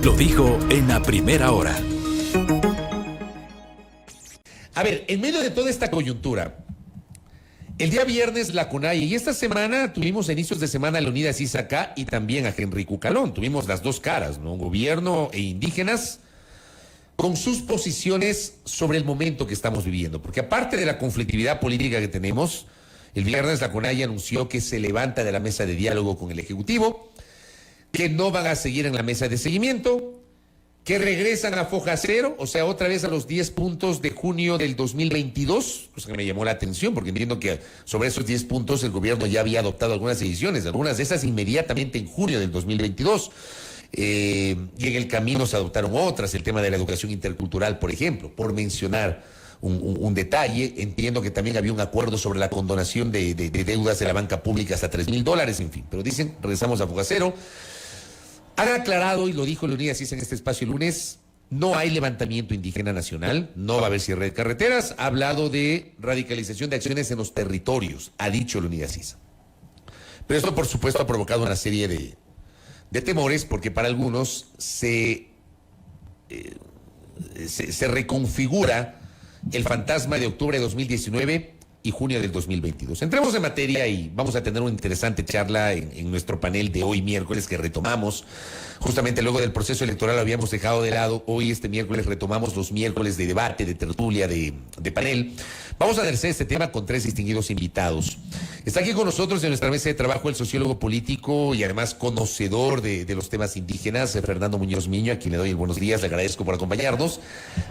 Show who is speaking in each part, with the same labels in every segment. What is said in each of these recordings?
Speaker 1: Lo dijo en la primera hora.
Speaker 2: A ver, en medio de toda esta coyuntura, el día viernes la CONAIE, y esta semana tuvimos a inicios de semana a Leonidas Issa acá y también a Henry Cucalón. Tuvimos las dos caras, ¿no? Gobierno e indígenas con sus posiciones sobre el momento que estamos viviendo. Porque aparte de la conflictividad política que tenemos, el viernes la CONAIE anunció que se levanta de la mesa de diálogo con el Ejecutivo, que no van a seguir en la mesa de seguimiento, que regresan a foja cero, o sea, otra vez a los 10 puntos de junio del 2022, cosa que me llamó la atención, porque entiendo que sobre esos 10 puntos el gobierno ya había adoptado algunas decisiones, algunas de esas inmediatamente en junio del 2022, y en el camino se adoptaron otras, el tema de la educación intercultural, por ejemplo, por mencionar un detalle. Entiendo que también había un acuerdo sobre la condonación de deudas de la banca pública hasta $3,000, en fin, pero dicen, regresamos a foja cero. Han aclarado, y lo dijo Leonidas Issa en este espacio el lunes, no hay levantamiento indígena nacional, no va a haber cierre de carreteras. Ha hablado de radicalización de acciones en los territorios, ha dicho Leonidas Issa. Pero esto, por supuesto, ha provocado una serie de temores, porque para algunos se reconfigura el fantasma de octubre de 2019 y junio del 2022. Entremos en materia y vamos a tener una interesante charla en nuestro panel de hoy miércoles que retomamos. Justamente luego del proceso electoral lo habíamos dejado de lado. Hoy, este miércoles, retomamos los miércoles de debate, de tertulia, de panel. Vamos a analizar este tema con 3 distinguidos invitados. Está aquí con nosotros en nuestra mesa de trabajo el sociólogo político y además conocedor de los temas indígenas, Fernando Muñoz Miño, a quien le doy el buenos días, le agradezco por acompañarnos.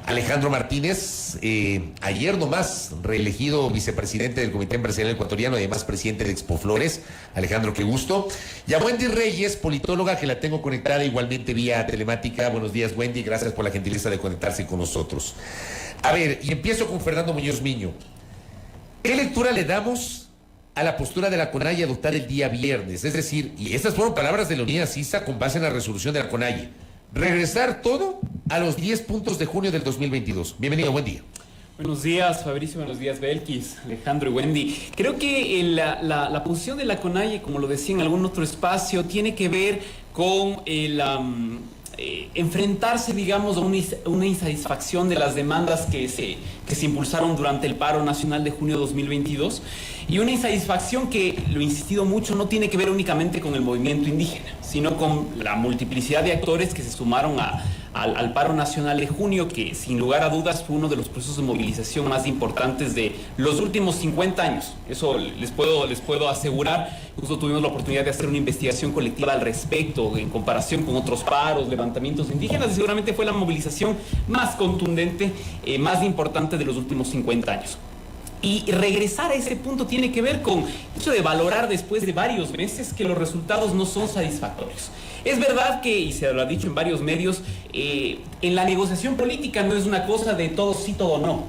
Speaker 2: Alejandro Martínez, ayer nomás reelegido vicepresidente del Comité Empresarial Ecuatoriano, además presidente de Expo Flores. Alejandro, qué gusto. Y a Wendy Reyes, politóloga, que la tengo conectada igualmente vía telemática. Buenos días, Wendy, gracias por la gentileza de conectarse con nosotros. A ver, y empiezo con Fernando Muñoz Miño. ¿Qué lectura le damos a la postura de la CONAIE adoptada el día viernes? Es decir, y estas fueron palabras de Leonidas Issa con base en la resolución de la CONAIE, regresar todo a los 10 puntos de junio del 2022. Bienvenido, buen día.
Speaker 3: Buenos días, Fabricio, buenos días, Belkis, Alejandro y Wendy. Creo que la posición de la CONAIE, como lo decía en algún otro espacio, tiene que ver con enfrentarse, digamos, a una insatisfacción de las demandas que se impulsaron durante el paro nacional de junio de 2022, y una insatisfacción que, lo he insistido mucho, no tiene que ver únicamente con el movimiento indígena, sino con la multiplicidad de actores que se sumaron al paro nacional de junio, que sin lugar a dudas fue uno de los procesos de movilización más importantes de los últimos 50 años. Eso les puedo asegurar. Justo tuvimos la oportunidad de hacer una investigación colectiva al respecto, en comparación con otros paros, levantamientos indígenas, y seguramente fue la movilización más contundente, más importante de los últimos 50 años. Y regresar a ese punto tiene que ver con el hecho de valorar después de varios meses que los resultados no son satisfactorios. Es verdad que, y se lo ha dicho en varios medios, en la negociación política no es una cosa de todo sí, todo no.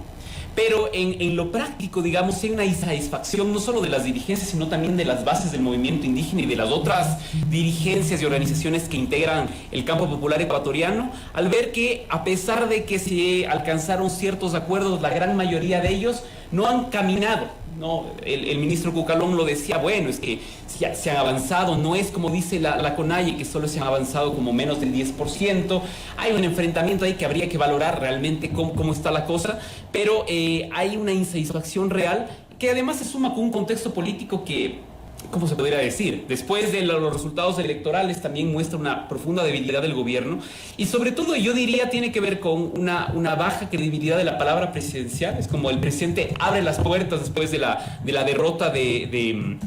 Speaker 3: Pero en lo práctico, digamos, hay una insatisfacción no solo de las dirigencias, sino también de las bases del movimiento indígena y de las otras dirigencias y organizaciones que integran el campo popular ecuatoriano, al ver que, a pesar de que se alcanzaron ciertos acuerdos, la gran mayoría de ellos no han caminado, ¿no? El ministro Cucalón lo decía, bueno, es que se han avanzado, no es como dice la CONAIE, que solo se han avanzado como menos del 10%, hay un enfrentamiento ahí que habría que valorar realmente cómo está la cosa, pero hay una insatisfacción real que además se suma con un contexto político que, ¿cómo se podría decir? Después de los resultados electorales también muestra una profunda debilidad del gobierno, y sobre todo yo diría tiene que ver con una baja credibilidad de la palabra presidencial. Es como el presidente abre las puertas después de la derrota de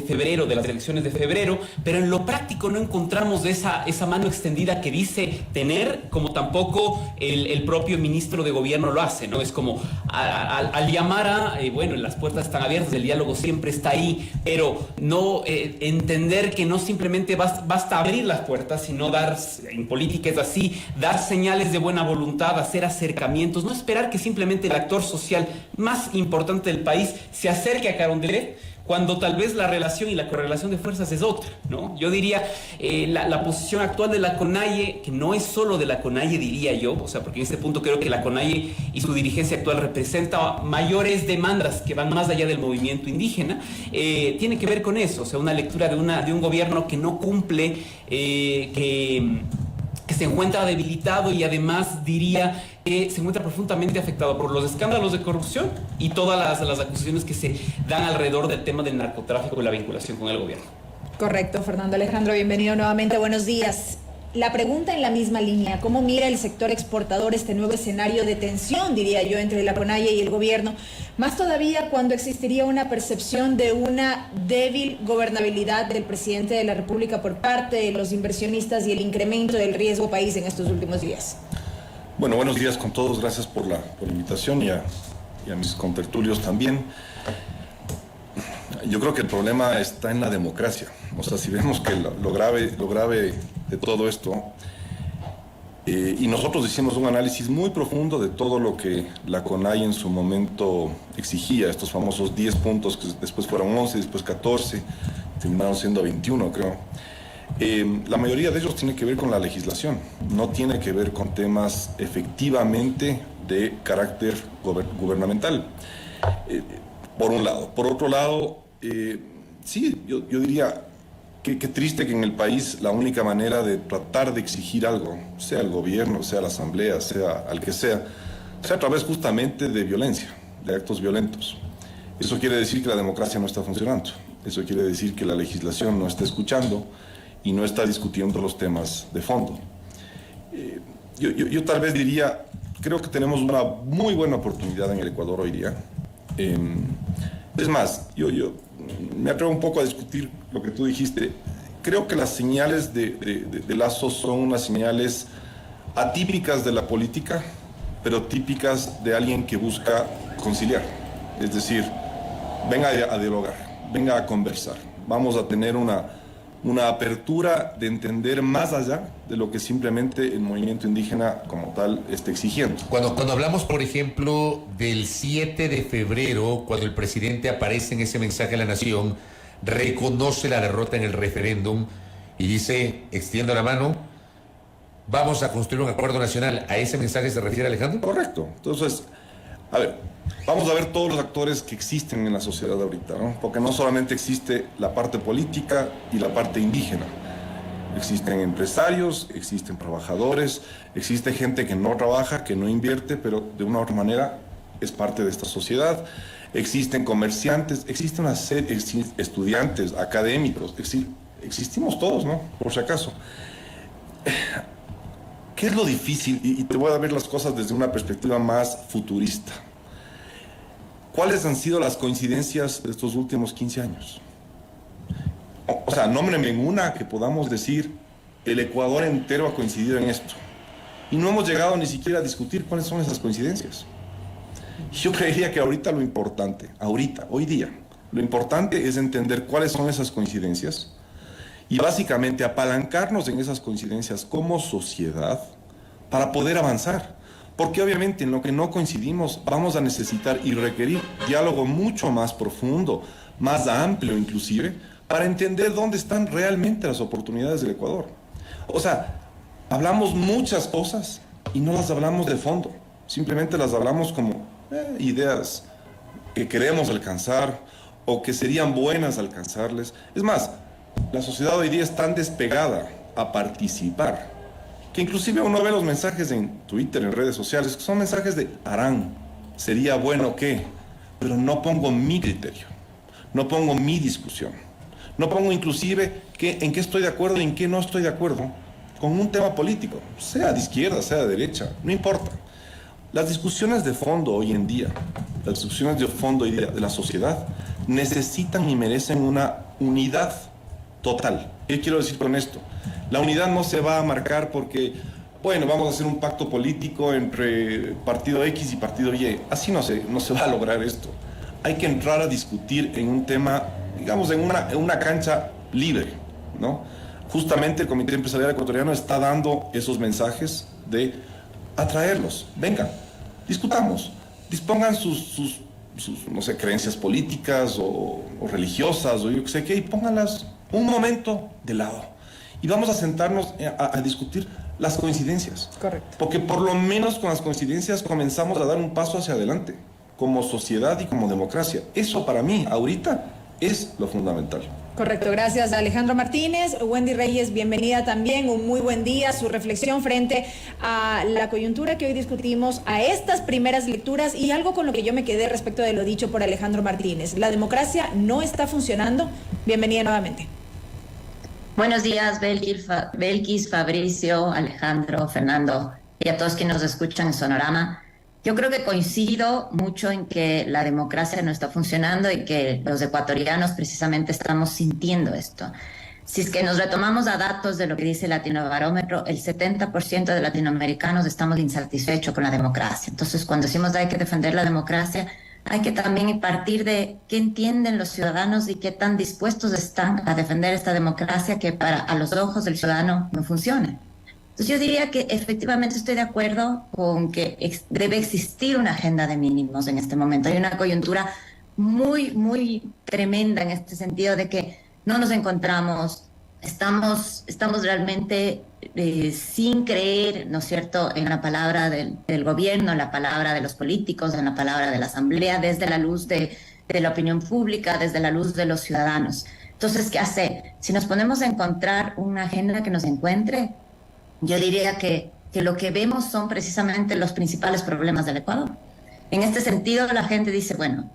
Speaker 3: febrero, de las elecciones de febrero, pero en lo práctico no encontramos esa mano extendida que dice tener, como tampoco el propio ministro de gobierno lo hace, ¿no? Es como al llamar bueno, las puertas están abiertas, el diálogo siempre está ahí, pero no entender que no simplemente basta abrir las puertas, sino en política es así, dar señales de buena voluntad, hacer acercamientos, no esperar que simplemente el actor social más importante del país se acerque a Carondelet, cuando tal vez la relación y la correlación de fuerzas es otra, ¿no? Yo diría, la posición actual de la CONAIE, que no es solo de la CONAIE, diría yo, o sea, porque en este punto creo que la CONAIE y su dirigencia actual representa mayores demandas que van más allá del movimiento indígena, tiene que ver con eso, o sea, una lectura de un gobierno que no cumple, que se encuentra debilitado y además diría que se encuentra profundamente afectado por los escándalos de corrupción y todas las acusaciones que se dan alrededor del tema del narcotráfico y la vinculación con el gobierno.
Speaker 4: Correcto, Fernando Alejandro, bienvenido nuevamente, buenos días. La pregunta en la misma línea, ¿cómo mira el sector exportador este nuevo escenario de tensión, diría yo, entre la CONAIE y el gobierno? Más todavía cuando existiría una percepción de una débil gobernabilidad del presidente de la República por parte de los inversionistas y el incremento del riesgo país en estos últimos días.
Speaker 5: Bueno, buenos días con todos, gracias por la invitación y a mis contertulios también. Yo creo que el problema está en la democracia. O sea, si vemos que lo grave de todo esto, y nosotros hicimos un análisis muy profundo de todo lo que la CONAIE en su momento exigía, estos famosos 10 puntos que después fueron 11, después 14, terminaron siendo 21, creo. La mayoría de ellos tiene que ver con la legislación, no tiene que ver con temas efectivamente de carácter gubernamental. Por un lado. Por otro lado, sí, yo diría que triste que en el país la única manera de tratar de exigir algo, sea el gobierno, sea la asamblea, sea al que sea a través justamente de violencia, de actos violentos. Eso quiere decir que la democracia no está funcionando. Eso quiere decir que la legislación no está escuchando y no está discutiendo los temas de fondo. Yo tal vez diría, creo que tenemos una muy buena oportunidad en el Ecuador hoy día. Es más, yo me atrevo un poco a discutir lo que tú dijiste. Creo que las señales de Lazo son unas señales atípicas de la política, pero típicas de alguien que busca conciliar. Es decir, venga a dialogar, venga a conversar. Vamos a tener una apertura de entender más allá de lo que simplemente el movimiento indígena como tal está exigiendo.
Speaker 2: Cuando hablamos, por ejemplo, del 7 de febrero, cuando el presidente aparece en ese mensaje a la nación, reconoce la derrota en el referéndum y dice, extiendo la mano, vamos a construir un acuerdo nacional. ¿A ese mensaje se refiere Alejandro?
Speaker 5: Correcto. Entonces, a ver, vamos a ver todos los actores que existen en la sociedad ahorita, ¿no? Porque no solamente existe la parte política y la parte indígena. Existen empresarios, existen trabajadores, existe gente que no trabaja, que no invierte, pero de una u otra manera es parte de esta sociedad. Existen comerciantes, existe una serie, estudiantes, académicos, existimos todos, ¿no? Por si acaso. ¿Qué es lo difícil? Y te voy a ver las cosas desde una perspectiva más futurista. ¿Cuáles han sido las coincidencias de estos últimos 15 años? O sea, nómbreme una que podamos decir, el Ecuador entero ha coincidido en esto. Y no hemos llegado ni siquiera a discutir cuáles son esas coincidencias. Yo creería que ahorita lo importante, hoy día, lo importante es entender cuáles son esas coincidencias y básicamente apalancarnos en esas coincidencias como sociedad para poder avanzar. Porque obviamente en lo que no coincidimos vamos a necesitar y requerir diálogo mucho más profundo, más amplio inclusive, para entender dónde están realmente las oportunidades del Ecuador. O sea, hablamos muchas cosas y no las hablamos de fondo. Simplemente las hablamos como ideas que queremos alcanzar o que serían buenas alcanzarles. Es más, la sociedad hoy día es tan despegada a participar que inclusive uno ve los mensajes en Twitter, en redes sociales, que son mensajes de harán, sería bueno que, pero no pongo mi criterio, no pongo mi discusión, no pongo inclusive en qué estoy de acuerdo y en qué no estoy de acuerdo con un tema político, sea de izquierda, sea de derecha, no importa. Las discusiones de fondo hoy en día, las discusiones de fondo hoy día de la sociedad necesitan y merecen una unidad total. ¿Qué quiero decir con esto? La unidad no se va a marcar porque, bueno, vamos a hacer un pacto político entre partido X y partido Y. Así no se va a lograr esto. Hay que entrar a discutir en un tema, digamos, en una cancha libre, ¿no? Justamente el Comité Empresarial Ecuatoriano está dando esos mensajes de atraerlos. Vengan, discutamos, dispongan sus no sé, creencias políticas o religiosas o yo qué sé qué, y pónganlas un momento de lado. Y vamos a sentarnos a discutir las coincidencias.
Speaker 4: Correcto.
Speaker 5: Porque por lo menos con las coincidencias comenzamos a dar un paso hacia adelante, como sociedad y como democracia. Eso para mí, ahorita, es lo fundamental.
Speaker 4: Correcto, gracias Alejandro Martínez. Wendy Reyes, bienvenida también, un muy buen día. Su reflexión frente a la coyuntura que hoy discutimos, a estas primeras lecturas y algo con lo que yo me quedé respecto de lo dicho por Alejandro Martínez. ¿La democracia no está funcionando? Bienvenida nuevamente.
Speaker 6: Buenos días, Belkis, Fabricio, Alejandro, Fernando y a todos quienes nos escuchan en Sonorama. Yo creo que coincido mucho en que la democracia no está funcionando y que los ecuatorianos precisamente estamos sintiendo esto. Si es que nos retomamos a datos de lo que dice el Latinobarómetro, el 70% de latinoamericanos estamos insatisfechos con la democracia. Entonces, cuando decimos que hay que defender la democracia, hay que también partir de qué entienden los ciudadanos y qué tan dispuestos están a defender esta democracia que a los ojos del ciudadano no funciona. Entonces yo diría que efectivamente estoy de acuerdo con que debe existir una agenda de mínimos en este momento. Hay una coyuntura muy, muy tremenda en este sentido de que no nos encontramos, estamos realmente sin creer, ¿no es cierto?, en la palabra del gobierno, en la palabra de los políticos, en la palabra de la asamblea, desde la luz de la opinión pública, desde la luz de los ciudadanos. Entonces, ¿qué hacer? Si nos ponemos a encontrar una agenda que nos encuentre, yo diría que lo que vemos son precisamente los principales problemas del Ecuador. En este sentido, la gente dice, bueno,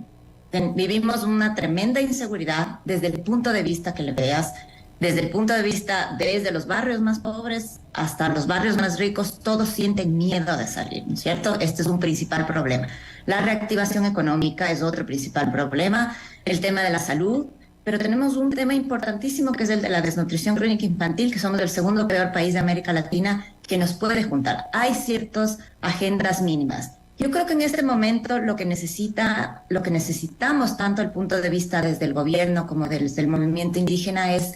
Speaker 6: vivimos una tremenda inseguridad desde el punto de vista que le veas, desde el punto de vista desde los barrios más pobres hasta los barrios más ricos, todos sienten miedo de salir, ¿no es cierto? Este es un principal problema. La reactivación económica es otro principal problema, el tema de la salud, pero tenemos un tema importantísimo que es el de la desnutrición crónica infantil, que somos el segundo peor país de América Latina, que nos puede juntar. Hay ciertas agendas mínimas. Yo creo que en este momento lo que necesitamos tanto el punto de vista desde el gobierno como desde el movimiento indígena es,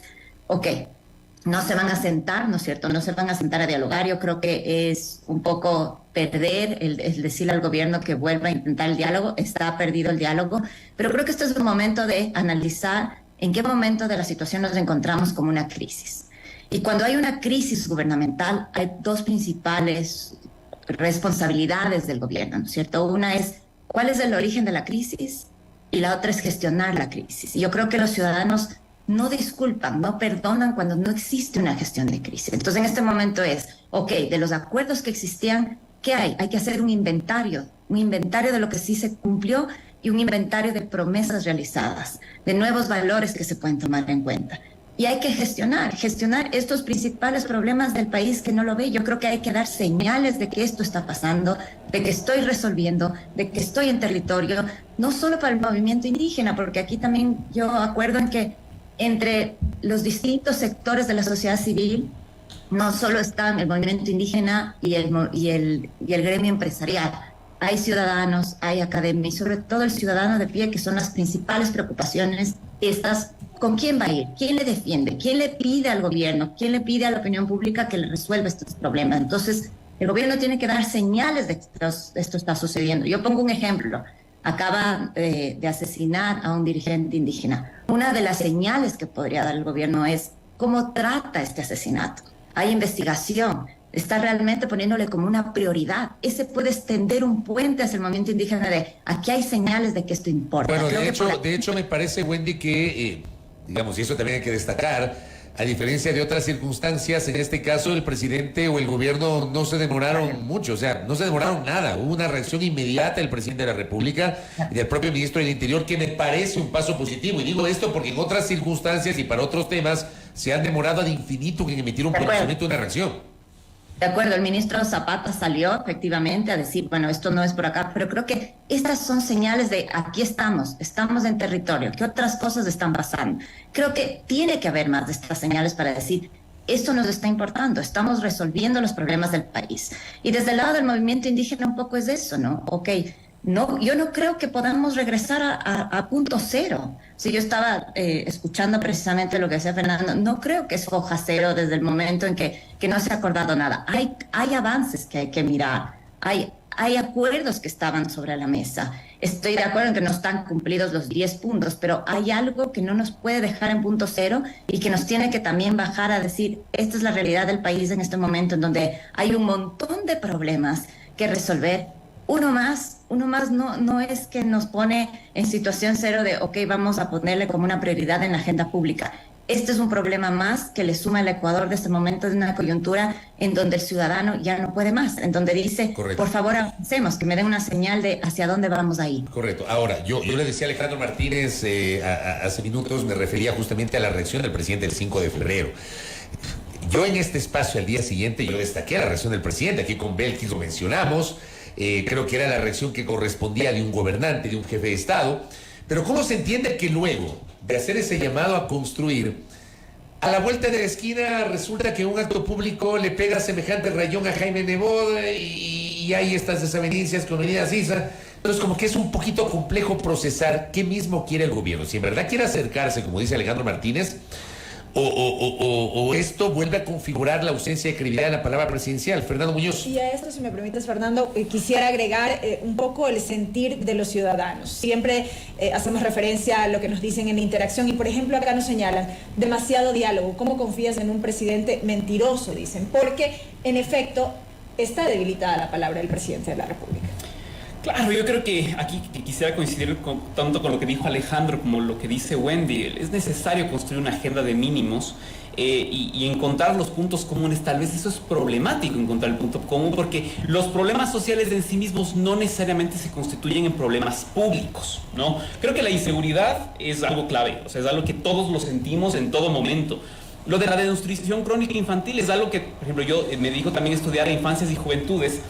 Speaker 6: no se van a sentar, ¿no es cierto? No se van a sentar a dialogar. Yo creo que es un poco perder el decirle al gobierno que vuelva a intentar el diálogo. Está perdido el diálogo, pero creo que este es el momento de analizar en qué momento de la situación nos encontramos como una crisis. Y cuando hay una crisis gubernamental, hay dos principales responsabilidades del gobierno, ¿no es cierto? Una es cuál es el origen de la crisis y la otra es gestionar la crisis. Y yo creo que los ciudadanos no disculpan, no perdonan cuando no existe una gestión de crisis. Entonces, en este momento es, de los acuerdos que existían, ¿qué hay? Hay que hacer un inventario de lo que sí se cumplió y un inventario de promesas realizadas, de nuevos valores que se pueden tomar en cuenta. Y hay que gestionar estos principales problemas del país que no lo ve. Yo creo que hay que dar señales de que esto está pasando, de que estoy resolviendo, de que estoy en territorio, no solo para el movimiento indígena, porque aquí también yo acuerdo en que entre los distintos sectores de la sociedad civil, no solo están el movimiento indígena y el gremio empresarial. Hay ciudadanos, hay academia y sobre todo el ciudadano de pie, que son las principales preocupaciones. ¿Con quién va a ir? ¿Quién le defiende? ¿Quién le pide al gobierno? ¿Quién le pide a la opinión pública que le resuelva estos problemas? Entonces, el gobierno tiene que dar señales de que esto está sucediendo. Yo pongo un ejemplo. Acaba de asesinar a un dirigente indígena. Una de las señales que podría dar el gobierno es cómo trata este asesinato. Hay investigación, está realmente poniéndole como una prioridad. Ese puede extender un puente hacia el movimiento indígena de aquí hay señales de que esto importa.
Speaker 2: Bueno, de hecho me parece, Wendy, que, digamos, y eso también hay que destacar, a diferencia de otras circunstancias, en este caso el presidente o el gobierno no se demoraron mucho, o sea, no se demoraron nada. Hubo una reacción inmediata del presidente de la República y del propio ministro del Interior, que me parece un paso positivo. Y digo esto porque en otras circunstancias y para otros temas se han demorado ad infinito en emitir un pronunciamiento, una reacción.
Speaker 6: De acuerdo, el ministro Zapata salió efectivamente a decir, bueno, esto no es por acá, pero creo que estas son señales de aquí estamos en territorio, ¿qué otras cosas están pasando? Creo que tiene que haber más de estas señales para decir, esto nos está importando, estamos resolviendo los problemas del país. Y desde el lado del movimiento indígena un poco es eso, ¿no? No, yo no creo que podamos regresar a punto cero. Si yo estaba escuchando precisamente lo que decía Fernando, no creo que es foja cero desde el momento en que no se ha acordado nada. Hay avances que hay que mirar, hay acuerdos que estaban sobre la mesa. Estoy de acuerdo en que no están cumplidos los 10 puntos, pero hay algo que no nos puede dejar en punto cero y que nos tiene que también bajar a decir, esta es la realidad del país en este momento, en donde hay un montón de problemas que resolver. uno más no es que nos pone en situación cero de, ok, vamos a ponerle como una prioridad en la agenda pública. Este es un problema más que le suma al Ecuador de este momento, de una coyuntura en donde el ciudadano ya no puede más, en donde dice,
Speaker 2: Correcto.
Speaker 6: por favor avancemos, que me den una señal de hacia dónde vamos ahí.
Speaker 2: Correcto. Ahora, yo le decía a Alejandro Martínez hace minutos, me refería justamente a la reacción del presidente el 5 de febrero. Yo en este espacio al día siguiente, yo destaqué la reacción del presidente, aquí con Belkis lo mencionamos, creo que era la reacción que correspondía de un gobernante, de un jefe de Estado, pero ¿cómo se entiende que luego de hacer ese llamado a construir, a la vuelta de la esquina resulta que un acto público le pega semejante rayón a Jaime Nebot y hay estas desavenencias con Avenida Sisa? Entonces como que es un poquito complejo procesar qué mismo quiere el gobierno. Si en verdad quiere acercarse, como dice Alejandro Martínez, o esto vuelve a configurar la ausencia de credibilidad de la palabra presidencial. Fernando Muñoz.
Speaker 4: Y a esto, si me permites, Fernando, quisiera agregar un poco el sentir de los ciudadanos. Siempre hacemos referencia a lo que nos dicen en la interacción y, por ejemplo, acá nos señalan demasiado diálogo. ¿Cómo confías en un presidente mentiroso? Dicen, porque en efecto está debilitada la palabra del presidente de la República.
Speaker 3: Claro, yo creo que aquí quisiera coincidir tanto con lo que dijo Alejandro como lo que dice Wendy. Es necesario construir una agenda de mínimos y encontrar los puntos comunes. Tal vez eso es problemático, encontrar el punto común, porque los problemas sociales en sí mismos no necesariamente se constituyen en problemas públicos, ¿no? Creo que la inseguridad es algo clave, o sea, es algo que todos lo sentimos en todo momento. Lo de la desnutrición crónica infantil es algo que, por ejemplo, yo me dedico también a estudiar a infancias y juventudes.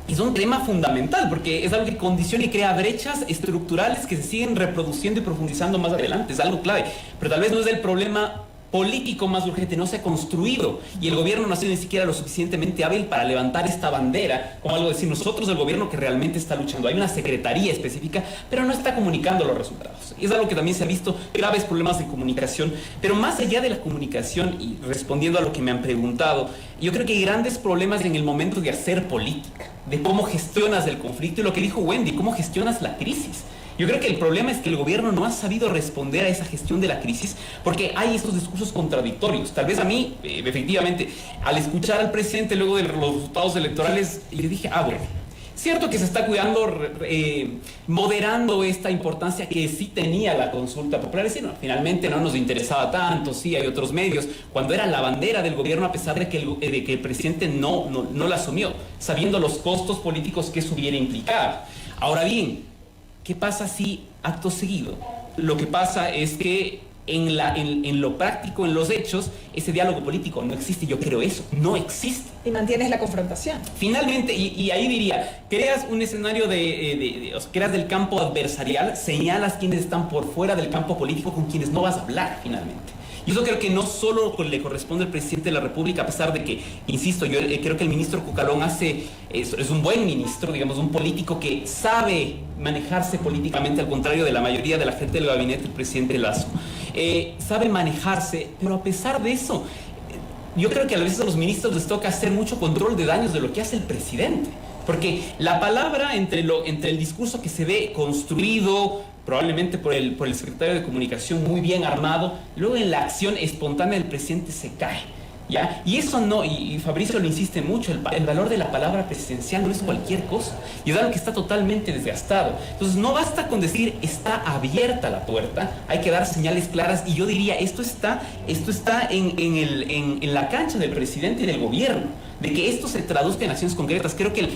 Speaker 3: Es un tema fundamental porque es algo que condiciona y crea brechas estructurales que se siguen reproduciendo y profundizando más adelante. Es algo clave, pero tal vez no es el problema político más urgente, no se ha construido y el gobierno no ha sido ni siquiera lo suficientemente hábil para levantar esta bandera, como algo de decir nosotros el gobierno que realmente está luchando. Hay una secretaría específica, pero no está comunicando los resultados. Y es algo que también se ha visto, graves problemas de comunicación, pero más allá de la comunicación y respondiendo a lo que me han preguntado, yo creo que hay grandes problemas en el momento de hacer política, de cómo gestionas el conflicto y lo que dijo Wendy, cómo gestionas la crisis. Yo creo que el problema es que el gobierno no ha sabido responder a esa gestión de la crisis porque hay estos discursos contradictorios. Tal vez a mí, efectivamente, al escuchar al presidente luego de los resultados electorales, le dije, bueno, cierto que se está cuidando, moderando esta importancia que sí tenía la consulta popular. Es decir, no, finalmente no nos interesaba tanto, sí hay otros medios, cuando era la bandera del gobierno a pesar de que el presidente no la asumió, sabiendo los costos políticos que eso hubiera implicado. Ahora bien, ¿qué pasa si acto seguido? Lo que pasa es que en lo práctico, en los hechos, ese diálogo político no existe. Yo creo eso, no existe.
Speaker 4: Y mantienes la confrontación.
Speaker 3: Finalmente, y ahí diría, creas un escenario creas del campo adversarial, señalas quienes están por fuera del campo político con quienes no vas a hablar finalmente. Y eso creo que no solo le corresponde al presidente de la República, a pesar de que, insisto, yo creo que el ministro Cucalón es un buen ministro, digamos, un político que sabe manejarse políticamente, al contrario de la mayoría de la gente del gabinete del presidente Lasso. Sabe manejarse, pero a pesar de eso, yo creo que a veces a los ministros les toca hacer mucho control de daños de lo que hace el presidente. Porque la palabra entre el discurso que se ve construido, probablemente por el secretario de Comunicación muy bien armado, luego en la acción espontánea del presidente se cae, ¿ya? Y eso no, y Fabricio lo insiste mucho, el valor de la palabra presidencial no es cualquier cosa, y es algo que está totalmente desgastado. Entonces no basta con decir está abierta la puerta, hay que dar señales claras, y yo diría esto está en la cancha del presidente y del gobierno, de que esto se traduzca en acciones concretas. Creo que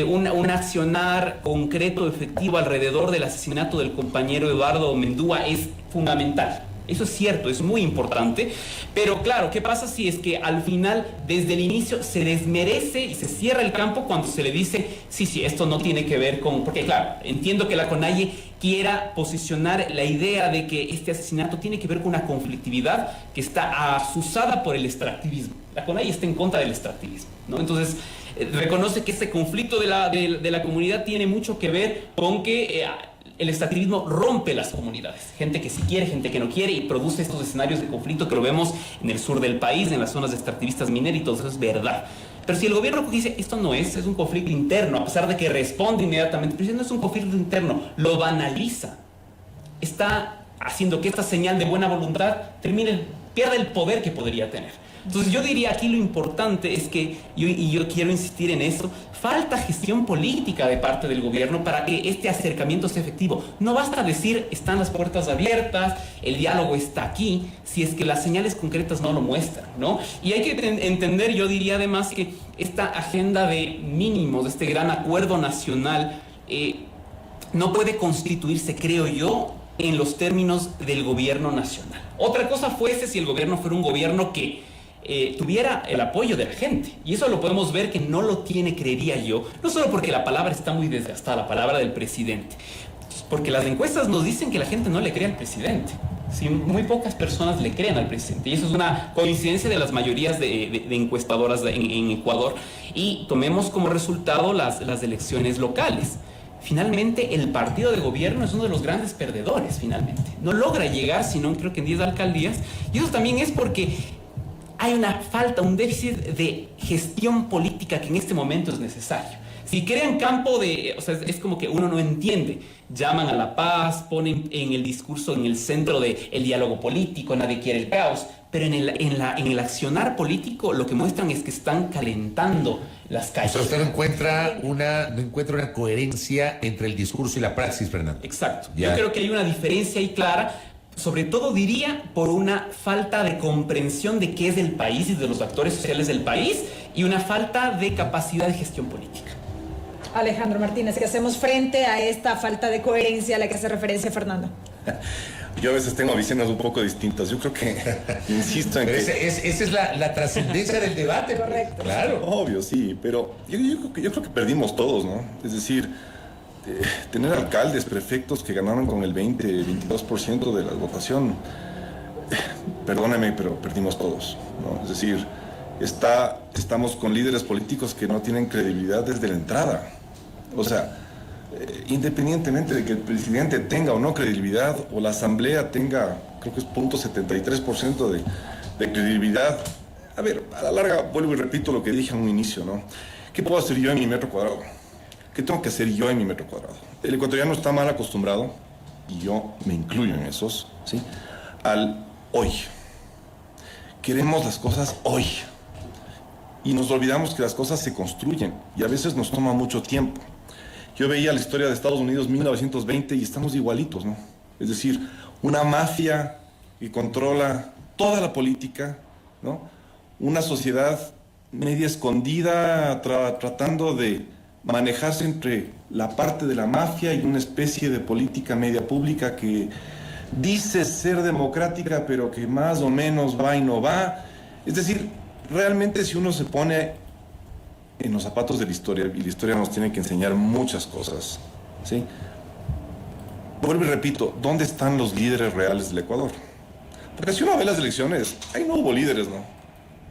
Speaker 3: un accionar concreto, efectivo alrededor del asesinato del compañero Eduardo Mendúa es fundamental. Eso es cierto, es muy importante, pero claro, ¿qué pasa si es que al final, desde el inicio, se desmerece y se cierra el campo cuando se le dice, sí, esto no tiene que ver con... Porque claro, entiendo que la CONAIE quiera posicionar la idea de que este asesinato tiene que ver con una conflictividad que está asusada por el extractivismo. La CONAIE está en contra del extractivismo, ¿no? Entonces, reconoce que este conflicto de la comunidad tiene mucho que ver con que... el extractivismo rompe las comunidades, gente que sí quiere, gente que no quiere, y produce estos escenarios de conflicto que lo vemos en el sur del país, en las zonas de extractivistas mineros, y todo eso es verdad. Pero si el gobierno dice, esto no es un conflicto interno, a pesar de que responde inmediatamente, pero si no es un conflicto interno, lo banaliza, está haciendo que esta señal de buena voluntad pierda el poder que podría tener. Entonces yo diría aquí lo importante es que, yo quiero insistir en eso, falta gestión política de parte del gobierno para que este acercamiento sea efectivo. No basta decir, están las puertas abiertas, el diálogo está aquí, si es que las señales concretas no lo muestran, ¿no? Y hay que entender, yo diría además que esta agenda de mínimos, este gran acuerdo nacional, no puede constituirse, creo yo, en los términos del gobierno nacional. Otra cosa fuese si el gobierno fuera un gobierno que tuviera el apoyo de la gente. Y eso lo podemos ver que no lo tiene, creería yo, no solo porque la palabra está muy desgastada, la palabra del presidente, porque las encuestas nos dicen que la gente no le cree al presidente. Sí, muy pocas personas le creen al presidente. Y eso es una coincidencia de las mayorías de encuestadoras en Ecuador. Y tomemos como resultado las elecciones locales. Finalmente, el partido de gobierno es uno de los grandes perdedores, finalmente. No logra llegar, sino creo que en 10 alcaldías. Y eso también es porque hay una falta, un déficit de gestión política que en este momento es necesario. Si crean campo de, o sea, es como que uno no entiende. Llaman a la paz, ponen en el discurso en el centro del diálogo político, nadie quiere el caos. Pero en el accionar político lo que muestran es que están calentando las calles.
Speaker 2: O sea, usted no encuentra una coherencia entre el discurso y la praxis, Fernando.
Speaker 3: Exacto.
Speaker 2: Ya.
Speaker 3: Yo creo que hay una diferencia ahí clara, sobre todo diría por una falta de comprensión de qué es el país y de los actores sociales del país y una falta de capacidad de gestión política.
Speaker 4: Alejandro Martínez, ¿qué hacemos frente a esta falta de coherencia a la que hace referencia Fernando?
Speaker 5: Yo a veces tengo visiones un poco distintas. Yo creo que, insisto en
Speaker 2: Pero
Speaker 5: que...
Speaker 2: esa es la trascendencia del debate.
Speaker 4: Correcto.
Speaker 2: Claro.
Speaker 5: Obvio, sí, pero yo creo que perdimos todos, ¿no? Es decir, tener alcaldes, prefectos que ganaron con el 22% de la votación, perdóneme, pero perdimos todos, ¿no? Es decir, estamos con líderes políticos que no tienen credibilidad desde la entrada. O sea, independientemente de que el presidente tenga o no credibilidad, o la asamblea tenga, creo que es 0.73% de credibilidad, a ver, a la larga, vuelvo y repito lo que dije en un inicio, ¿no? ¿Qué puedo hacer yo en mi metro cuadrado? ¿Qué tengo que hacer yo en mi metro cuadrado? El ecuatoriano está mal acostumbrado, y yo me incluyo en esos, ¿sí? Al hoy. Queremos las cosas hoy. Y nos olvidamos que las cosas se construyen, y a veces nos toma mucho tiempo. Yo veía la historia de Estados Unidos 1920 y estamos igualitos, ¿no? Es decir, una mafia que controla toda la política, ¿no? Una sociedad media escondida tratando de manejarse entre la parte de la mafia y una especie de política media pública que dice ser democrática, pero que más o menos va y no va. Es decir, realmente si uno se pone en los zapatos de la historia, y la historia nos tiene que enseñar muchas cosas, ¿sí? Vuelvo y repito, ¿dónde están los líderes reales del Ecuador? Porque si uno ve las elecciones, ahí no hubo líderes, ¿no?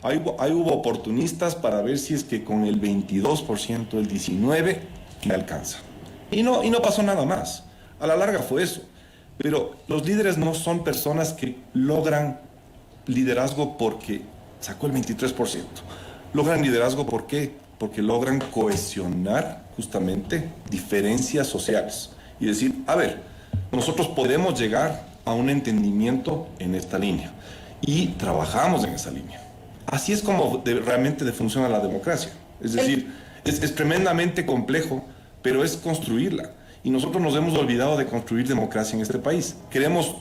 Speaker 5: Ahí hubo oportunistas para ver si es que con el 22%, el 19%, me alcanza. Y no pasó nada más. A la larga fue eso. Pero los líderes no son personas que logran liderazgo porque sacó el 23%. Logran liderazgo ¿por qué? Porque logran cohesionar justamente diferencias sociales y decir, a ver, nosotros podemos llegar a un entendimiento en esta línea y trabajamos en esa línea. Así es como realmente funciona la democracia. Es decir, es tremendamente complejo, pero es construirla. Y nosotros nos hemos olvidado de construir democracia en este país. Queremos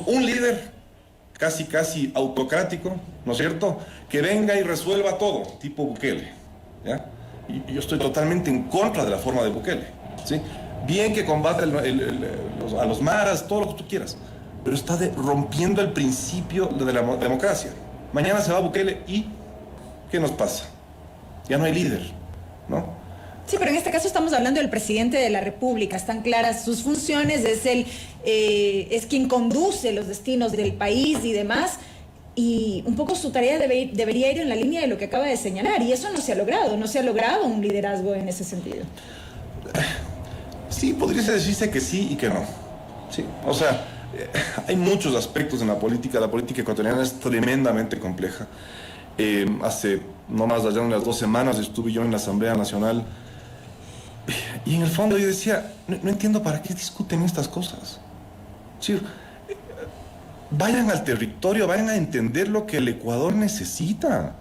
Speaker 5: un líder casi autocrático, ¿no es cierto?, que venga y resuelva todo, tipo Bukele, ¿ya? Y yo estoy totalmente en contra de la forma de Bukele, ¿sí? Bien que combate a los maras, todo lo que tú quieras, pero está rompiendo el principio de la democracia. Mañana se va Bukele y ¿qué nos pasa? Ya no hay líder, ¿no?
Speaker 4: Sí, pero en este caso estamos hablando del presidente de la República. Están claras sus funciones, es quien conduce los destinos del país y demás. Y un poco su tarea debería ir en la línea de lo que acaba de señalar. Y eso no se ha logrado un liderazgo en ese sentido.
Speaker 5: Sí, podría decirse que sí y que no. Sí, o sea, hay muchos aspectos en la política. La política ecuatoriana es tremendamente compleja. Hace no más allá de unas 2 semanas estuve yo en la Asamblea Nacional. Y en el fondo yo decía, no entiendo para qué discuten estas cosas. Sí, vayan al territorio, vayan a entender lo que el Ecuador necesita.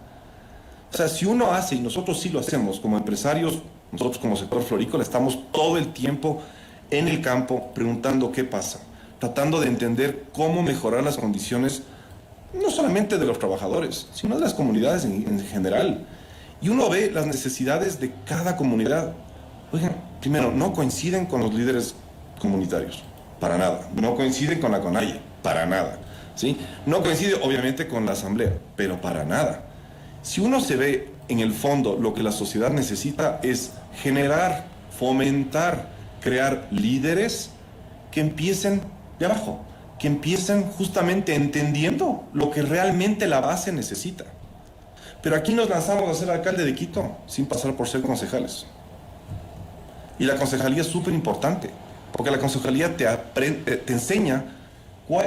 Speaker 5: O sea, si uno hace, y nosotros sí lo hacemos como empresarios, nosotros como sector florícola estamos todo el tiempo en el campo preguntando qué pasa, tratando de entender cómo mejorar las condiciones, no solamente de los trabajadores, sino de las comunidades en general. Y uno ve las necesidades de cada comunidad. Oigan, primero, no coinciden con los líderes comunitarios, para nada. No coinciden con la CONAIE, para nada. ¿Sí? No coincide, obviamente, con la asamblea, pero para nada. Si uno se ve en el fondo, lo que la sociedad necesita es generar, fomentar, crear líderes que empiecen de abajo, que empiecen justamente entendiendo lo que realmente la base necesita. Pero aquí nos lanzamos a ser alcalde de Quito sin pasar por ser concejales. Y la concejalía es súper importante, porque la concejalía te enseña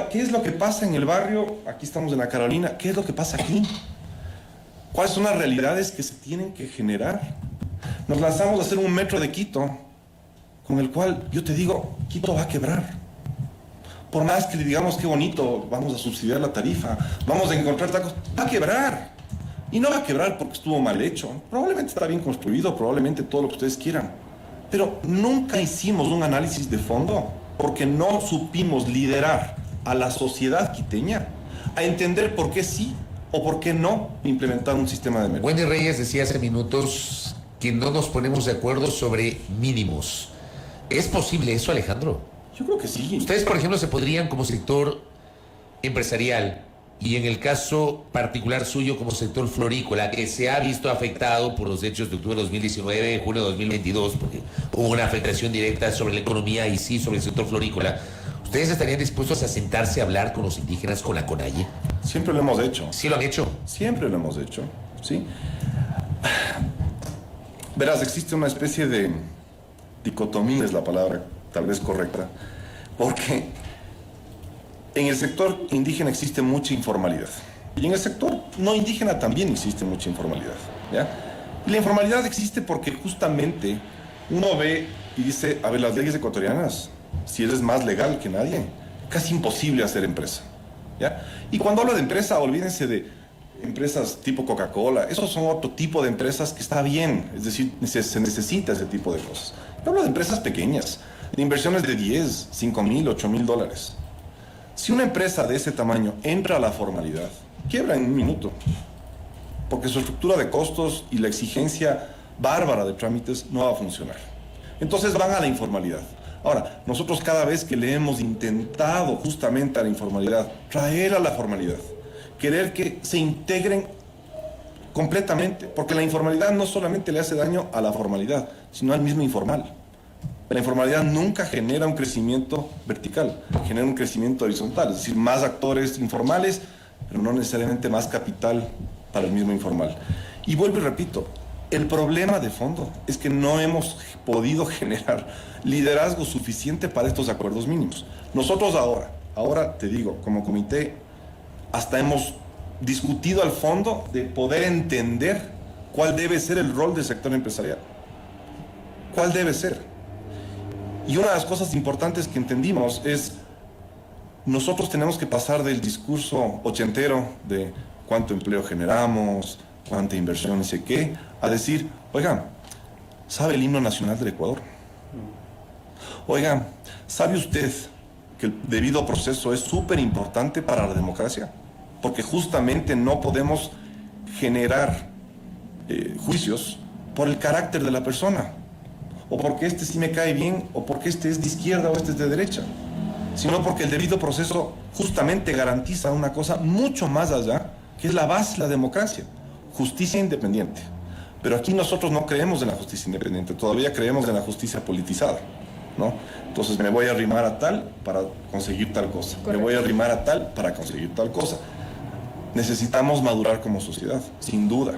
Speaker 5: qué es lo que pasa en el barrio. Aquí estamos en la Carolina, qué es lo que pasa aquí, cuáles son las realidades que se tienen que generar. Nos lanzamos a hacer un metro de Quito, con el cual yo te digo, Quito va a quebrar. Por más que le digamos qué bonito, vamos a subsidiar la tarifa, vamos a encontrar tacos, va a quebrar. Y no va a quebrar porque estuvo mal hecho. Probablemente está bien construido, probablemente todo lo que ustedes quieran. Pero nunca hicimos un análisis de fondo porque no supimos liderar a la sociedad quiteña a entender por qué sí o por qué no implementar un sistema de mercado.
Speaker 2: Wendy Reyes decía hace minutos que no nos ponemos de acuerdo sobre mínimos. ¿Es posible eso, Alejandro?
Speaker 5: Yo creo que sí.
Speaker 2: Ustedes, por ejemplo, se podrían como sector empresarial y en el caso particular suyo como sector florícola, que se ha visto afectado por los hechos de octubre de 2019, junio de 2022, porque hubo una afectación directa sobre la economía y sí sobre el sector florícola, ¿ustedes estarían dispuestos a sentarse a hablar con los indígenas, con la CONAIE?
Speaker 5: Siempre lo hemos hecho.
Speaker 2: ¿Sí lo han hecho?
Speaker 5: Siempre lo hemos hecho, ¿sí? Verás, existe una especie de dicotomía, es la palabra tal vez correcta, porque en el sector indígena existe mucha informalidad. Y en el sector no indígena también existe mucha informalidad, ¿ya? Y la informalidad existe porque justamente uno ve y dice, a ver, las leyes ecuatorianas, si eres más legal que nadie, casi imposible hacer empresa, ¿ya? Y cuando hablo de empresa, olvídense de empresas tipo Coca-Cola, esos son otro tipo de empresas que está bien, es decir, se necesita ese tipo de cosas. Yo hablo de empresas pequeñas, de inversiones de 10, 5 mil, 8 mil dólares. Si una empresa de ese tamaño entra a la formalidad, quiebra en un minuto, porque su estructura de costos y la exigencia bárbara de trámites no va a funcionar. Entonces van a la informalidad. Ahora, nosotros cada vez que le hemos intentado justamente a la informalidad, traer a la formalidad, querer que se integren completamente, porque la informalidad no solamente le hace daño a la formalidad, sino al mismo informal. La informalidad nunca genera un crecimiento vertical, genera un crecimiento horizontal, es decir, más actores informales, pero no necesariamente más capital para el mismo informal. Y vuelvo y repito, el problema de fondo es que no hemos podido generar liderazgo suficiente para estos acuerdos mínimos. Nosotros ahora te digo, como comité, hasta hemos discutido al fondo de poder entender cuál debe ser el rol del sector empresarial. ¿Cuál debe ser? Y una de las cosas importantes que entendimos es, nosotros tenemos que pasar del discurso ochentero de cuánto empleo generamos, cuánta inversión y sé qué, a decir, oigan, ¿sabe el himno nacional del Ecuador? Oigan, ¿sabe usted que el debido proceso es súper importante para la democracia? Porque justamente no podemos generar juicios por el carácter de la persona, o porque este sí me cae bien, o porque este es de izquierda o este es de derecha, sino porque el debido proceso justamente garantiza una cosa mucho más allá, que es la base de la democracia, justicia independiente. Pero aquí nosotros no creemos en la justicia independiente, todavía creemos en la justicia politizada, ¿no? Entonces me voy a arrimar a tal para conseguir tal cosa, me voy a arrimar a tal para conseguir tal cosa. Necesitamos madurar como sociedad, sin duda.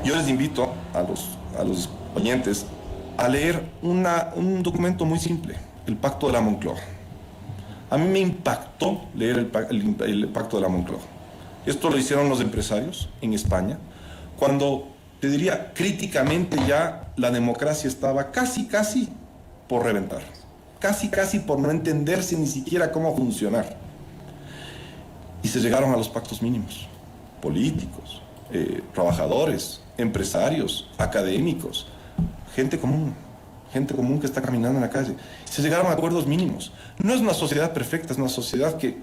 Speaker 5: Yo les invito a los oyentes a leer un documento muy simple, el Pacto de la Moncloa. A mí me impactó leer el Pacto de la Moncloa. Esto lo hicieron los empresarios en España, cuando, te diría, críticamente ya la democracia estaba casi por reventar. casi por no entenderse ni siquiera cómo funcionar. Y se llegaron a los pactos mínimos, políticos, trabajadores, empresarios, académicos, gente común que está caminando en la calle. Se llegaron a acuerdos mínimos. No es una sociedad perfecta, es una sociedad que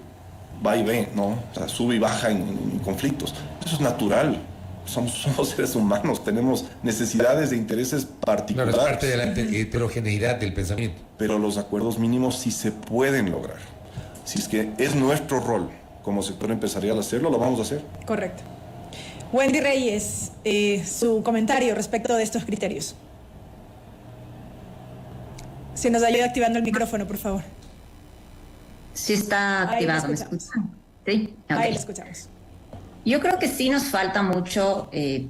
Speaker 5: va y ve, ¿no? O sea, sube y baja en conflictos. Eso es natural. Somos seres humanos, tenemos necesidades e intereses particulares.
Speaker 2: Claro, es parte de la heterogeneidad del pensamiento.
Speaker 5: Pero los acuerdos mínimos sí se pueden lograr. Si es que es nuestro rol como sector empresarial hacerlo, lo vamos a hacer.
Speaker 4: Correcto. Wendy Reyes, su comentario respecto de estos criterios. Si nos ayuda activando el micrófono, por favor.
Speaker 6: Sí está activado, ¿me escuchan? Sí. Okay.
Speaker 4: Ahí lo escuchamos.
Speaker 6: Yo creo que sí nos falta mucho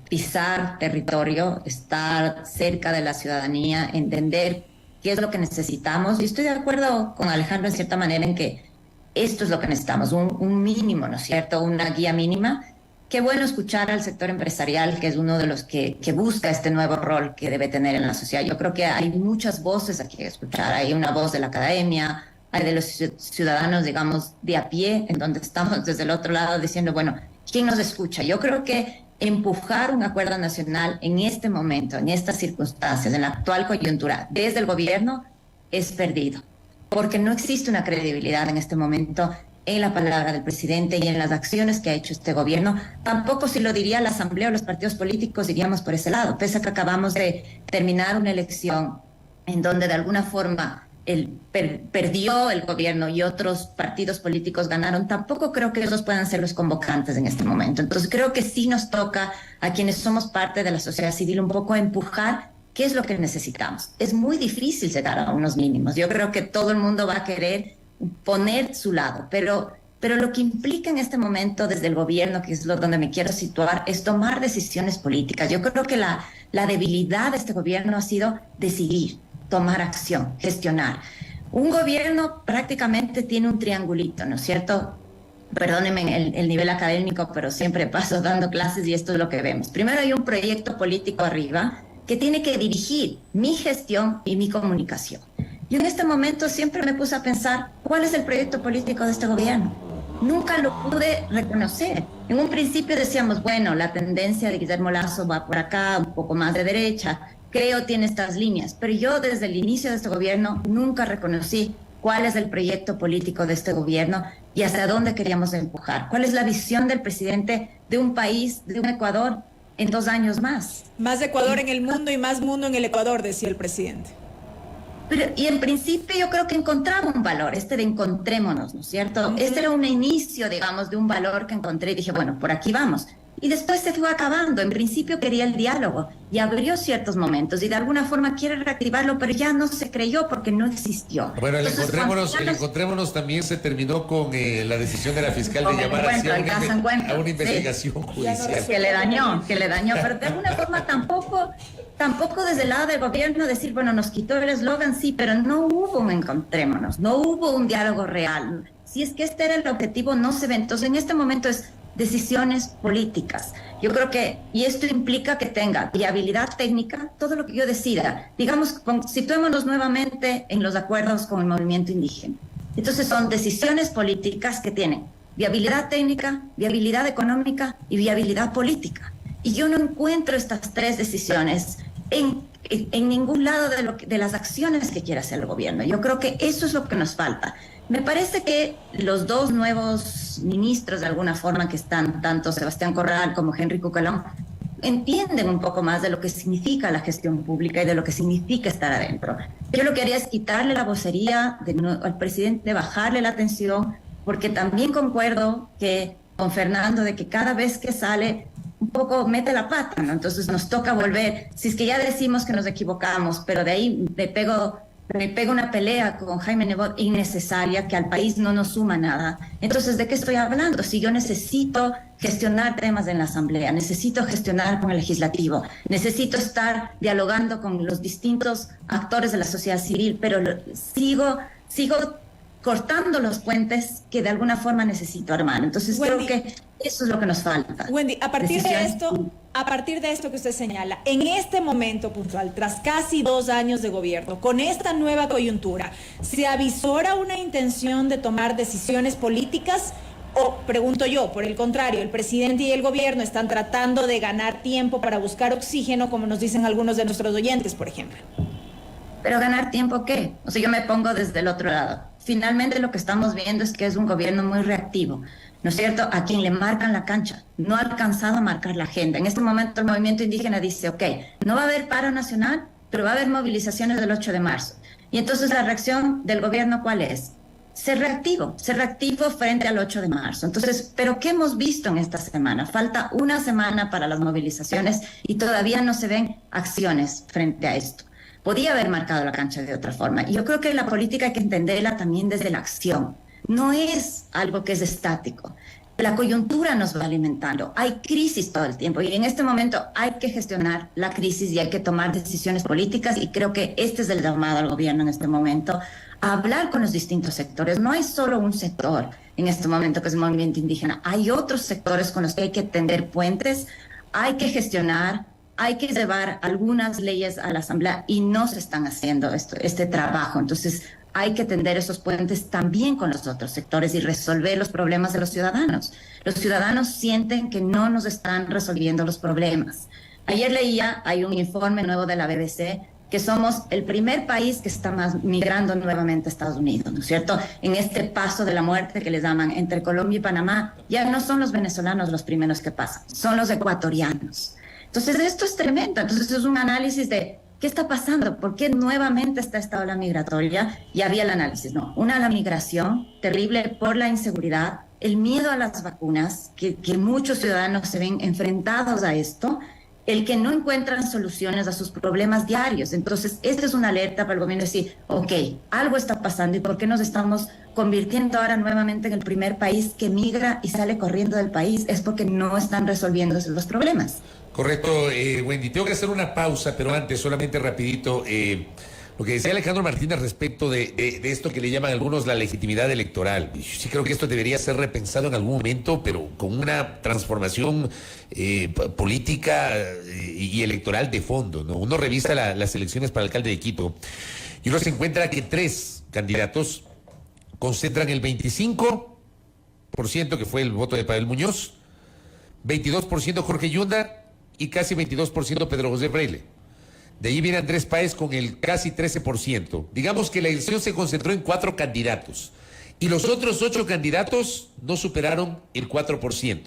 Speaker 6: pisar territorio, estar cerca de la ciudadanía, entender qué es lo que necesitamos. Y estoy de acuerdo con Alejandro en cierta manera en que esto es lo que necesitamos, un mínimo, ¿no es cierto? Una guía mínima. Qué bueno escuchar al sector empresarial, que es uno de los que busca este nuevo rol que debe tener en la sociedad. Yo creo que hay muchas voces aquí que escuchar. Hay una voz de la academia, hay de los ciudadanos, digamos, de a pie, en donde estamos desde el otro lado diciendo, bueno, ¿quién nos escucha? Yo creo que empujar un acuerdo nacional en este momento, en estas circunstancias, en la actual coyuntura, desde el gobierno, es perdido. Porque no existe una credibilidad en este momento en la palabra del presidente y en las acciones que ha hecho este gobierno. Tampoco si lo diría la Asamblea o los partidos políticos iríamos por ese lado, pese a que acabamos de terminar una elección en donde de alguna forma perdió el gobierno y otros partidos políticos ganaron. Tampoco creo que ellos puedan ser los convocantes en este momento. Entonces creo que sí nos toca a quienes somos parte de la sociedad civil un poco empujar qué es lo que necesitamos. Es muy difícil llegar a unos mínimos. Yo creo que todo el mundo va a querer poner su lado, pero lo que implica en este momento desde el gobierno, que es donde me quiero situar, es tomar decisiones políticas. Yo creo que la debilidad de este gobierno ha sido decidir, tomar acción, gestionar. Un gobierno prácticamente tiene un triangulito, ¿no es cierto? Perdónenme el nivel académico, pero siempre paso dando clases y esto es lo que vemos. Primero hay un proyecto político arriba que tiene que dirigir mi gestión y mi comunicación. Yo en este momento siempre me puse a pensar, ¿cuál es el proyecto político de este gobierno? Nunca lo pude reconocer. En un principio decíamos, bueno, la tendencia de Guillermo Lasso va por acá, un poco más de derecha, creo tiene estas líneas, pero yo desde el inicio de este gobierno nunca reconocí cuál es el proyecto político de este gobierno y hacia dónde queríamos empujar. ¿Cuál es la visión del presidente de un país, de un Ecuador en 2 años más?
Speaker 4: Más Ecuador en el mundo y más mundo en el Ecuador, decía el presidente.
Speaker 6: Y en principio yo creo que encontraba un valor, de encontrémonos, ¿no es cierto? Este era un inicio, digamos, de un valor que encontré y dije, bueno, por aquí vamos. Y después se fue acabando. En principio quería el diálogo y abrió ciertos momentos y de alguna forma quiere reactivarlo, pero ya no se creyó porque no existió.
Speaker 2: Bueno,
Speaker 6: Entonces,
Speaker 2: el encontrémonos también se terminó con la decisión de la fiscal de llamar a una investigación judicial.
Speaker 6: Que le dañó, pero de alguna forma tampoco desde el lado del gobierno decir, bueno, nos quitó el eslogan, sí, pero no hubo un encontrémonos, no hubo un diálogo real. Si es que este era el objetivo, no se ve. Entonces, en este momento es decisiones políticas. Yo creo que, y esto implica que tenga viabilidad técnica, todo lo que yo decida. Digamos, situémonos nuevamente en los acuerdos con el movimiento indígena. Entonces, son decisiones políticas que tienen viabilidad técnica, viabilidad económica y viabilidad política. Y yo no encuentro estas 3 decisiones en ningún lado de las acciones que quiere hacer el gobierno. Yo creo que eso es lo que nos falta. Me parece que los 2 nuevos ministros, de alguna forma, que están, tanto Sebastián Corral como Henry Cucalón, entienden un poco más de lo que significa la gestión pública y de lo que significa estar adentro. Yo lo que haría es quitarle la vocería al presidente, bajarle la atención, porque también concuerdo con Fernando de que cada vez que sale un poco mete la pata, ¿no? Entonces nos toca volver. Si es que ya decimos que nos equivocamos, pero de ahí me pego una pelea con Jaime Nebot innecesaria que al país no nos suma nada. Entonces, ¿de qué estoy hablando? Si yo necesito gestionar temas en la Asamblea, necesito gestionar con el Legislativo, necesito estar dialogando con los distintos actores de la sociedad civil, pero sigo cortando los puentes que de alguna forma necesito armar. Entonces
Speaker 4: Wendy,
Speaker 6: creo que eso es lo que nos falta.
Speaker 4: Wendy, a partir
Speaker 6: Decisiones.
Speaker 4: a partir de esto que usted señala, en este momento puntual, tras casi 2 años de gobierno, con esta nueva coyuntura, ¿se avisora una intención de tomar decisiones políticas? O, pregunto yo, por el contrario, el presidente y el gobierno están tratando de ganar tiempo para buscar oxígeno, como nos dicen algunos de nuestros oyentes, por ejemplo.
Speaker 6: Pero ganar tiempo, ¿qué? O sea, yo me pongo desde el otro lado. Finalmente lo que estamos viendo es que es un gobierno muy reactivo, ¿no es cierto? A quien le marcan la cancha, no ha alcanzado a marcar la agenda. En este momento el movimiento indígena dice, ok, no va a haber paro nacional, pero va a haber movilizaciones del 8 de marzo. Y entonces la reacción del gobierno, ¿cuál es? Ser reactivo frente al 8 de marzo. Entonces, ¿pero qué hemos visto en esta semana? Falta una semana para las movilizaciones y todavía no se ven acciones frente a esto. Podía haber marcado la cancha de otra forma. Y yo creo que la política hay que entenderla también desde la acción. No es algo que es estático. La coyuntura nos va alimentando. Hay crisis todo el tiempo y en este momento hay que gestionar la crisis y hay que tomar decisiones políticas y creo que este es el llamado al gobierno en este momento, a hablar con los distintos sectores. No hay solo un sector en este momento que es el movimiento indígena. Hay otros sectores con los que hay que tender puentes, hay que gestionar, hay que llevar algunas leyes a la Asamblea y no se están haciendo este trabajo. Entonces, hay que tender esos puentes también con los otros sectores y resolver los problemas de los ciudadanos. Los ciudadanos sienten que no nos están resolviendo los problemas. Ayer leía, hay un informe nuevo de la BBC, que somos el primer país que está migrando nuevamente a Estados Unidos, ¿no es cierto? En este paso de la muerte que les llaman entre Colombia y Panamá, ya no son los venezolanos los primeros que pasan, son los ecuatorianos. Entonces, esto es tremendo. Entonces, es un análisis de qué está pasando, por qué nuevamente está esta ola migratoria. Y había el análisis, ¿no? Una, la migración terrible por la inseguridad, el miedo a las vacunas, que muchos ciudadanos se ven enfrentados a esto, el que no encuentran soluciones a sus problemas diarios. Entonces, esta es una alerta para el gobierno decir, ok, algo está pasando y por qué nos estamos convirtiendo ahora nuevamente en el primer país que migra y sale corriendo del país, es porque no están resolviéndose los problemas.
Speaker 2: Correcto, Wendy. Tengo que hacer una pausa, pero antes, solamente rapidito, lo que decía Alejandro Martínez respecto de esto que le llaman algunos la legitimidad electoral. Yo sí creo que esto debería ser repensado en algún momento, pero con una transformación política y electoral de fondo, ¿no? Uno revisa las elecciones para alcalde de Quito y uno se encuentra que 3 candidatos concentran el 25%, que fue el voto de Pavel Muñoz, 22% Jorge Yunda y casi 22% Pedro José Freile. De ahí viene Andrés Páez con el casi 13%. Digamos que la elección se concentró en 4 candidatos y los otros 8 candidatos no superaron el 4%.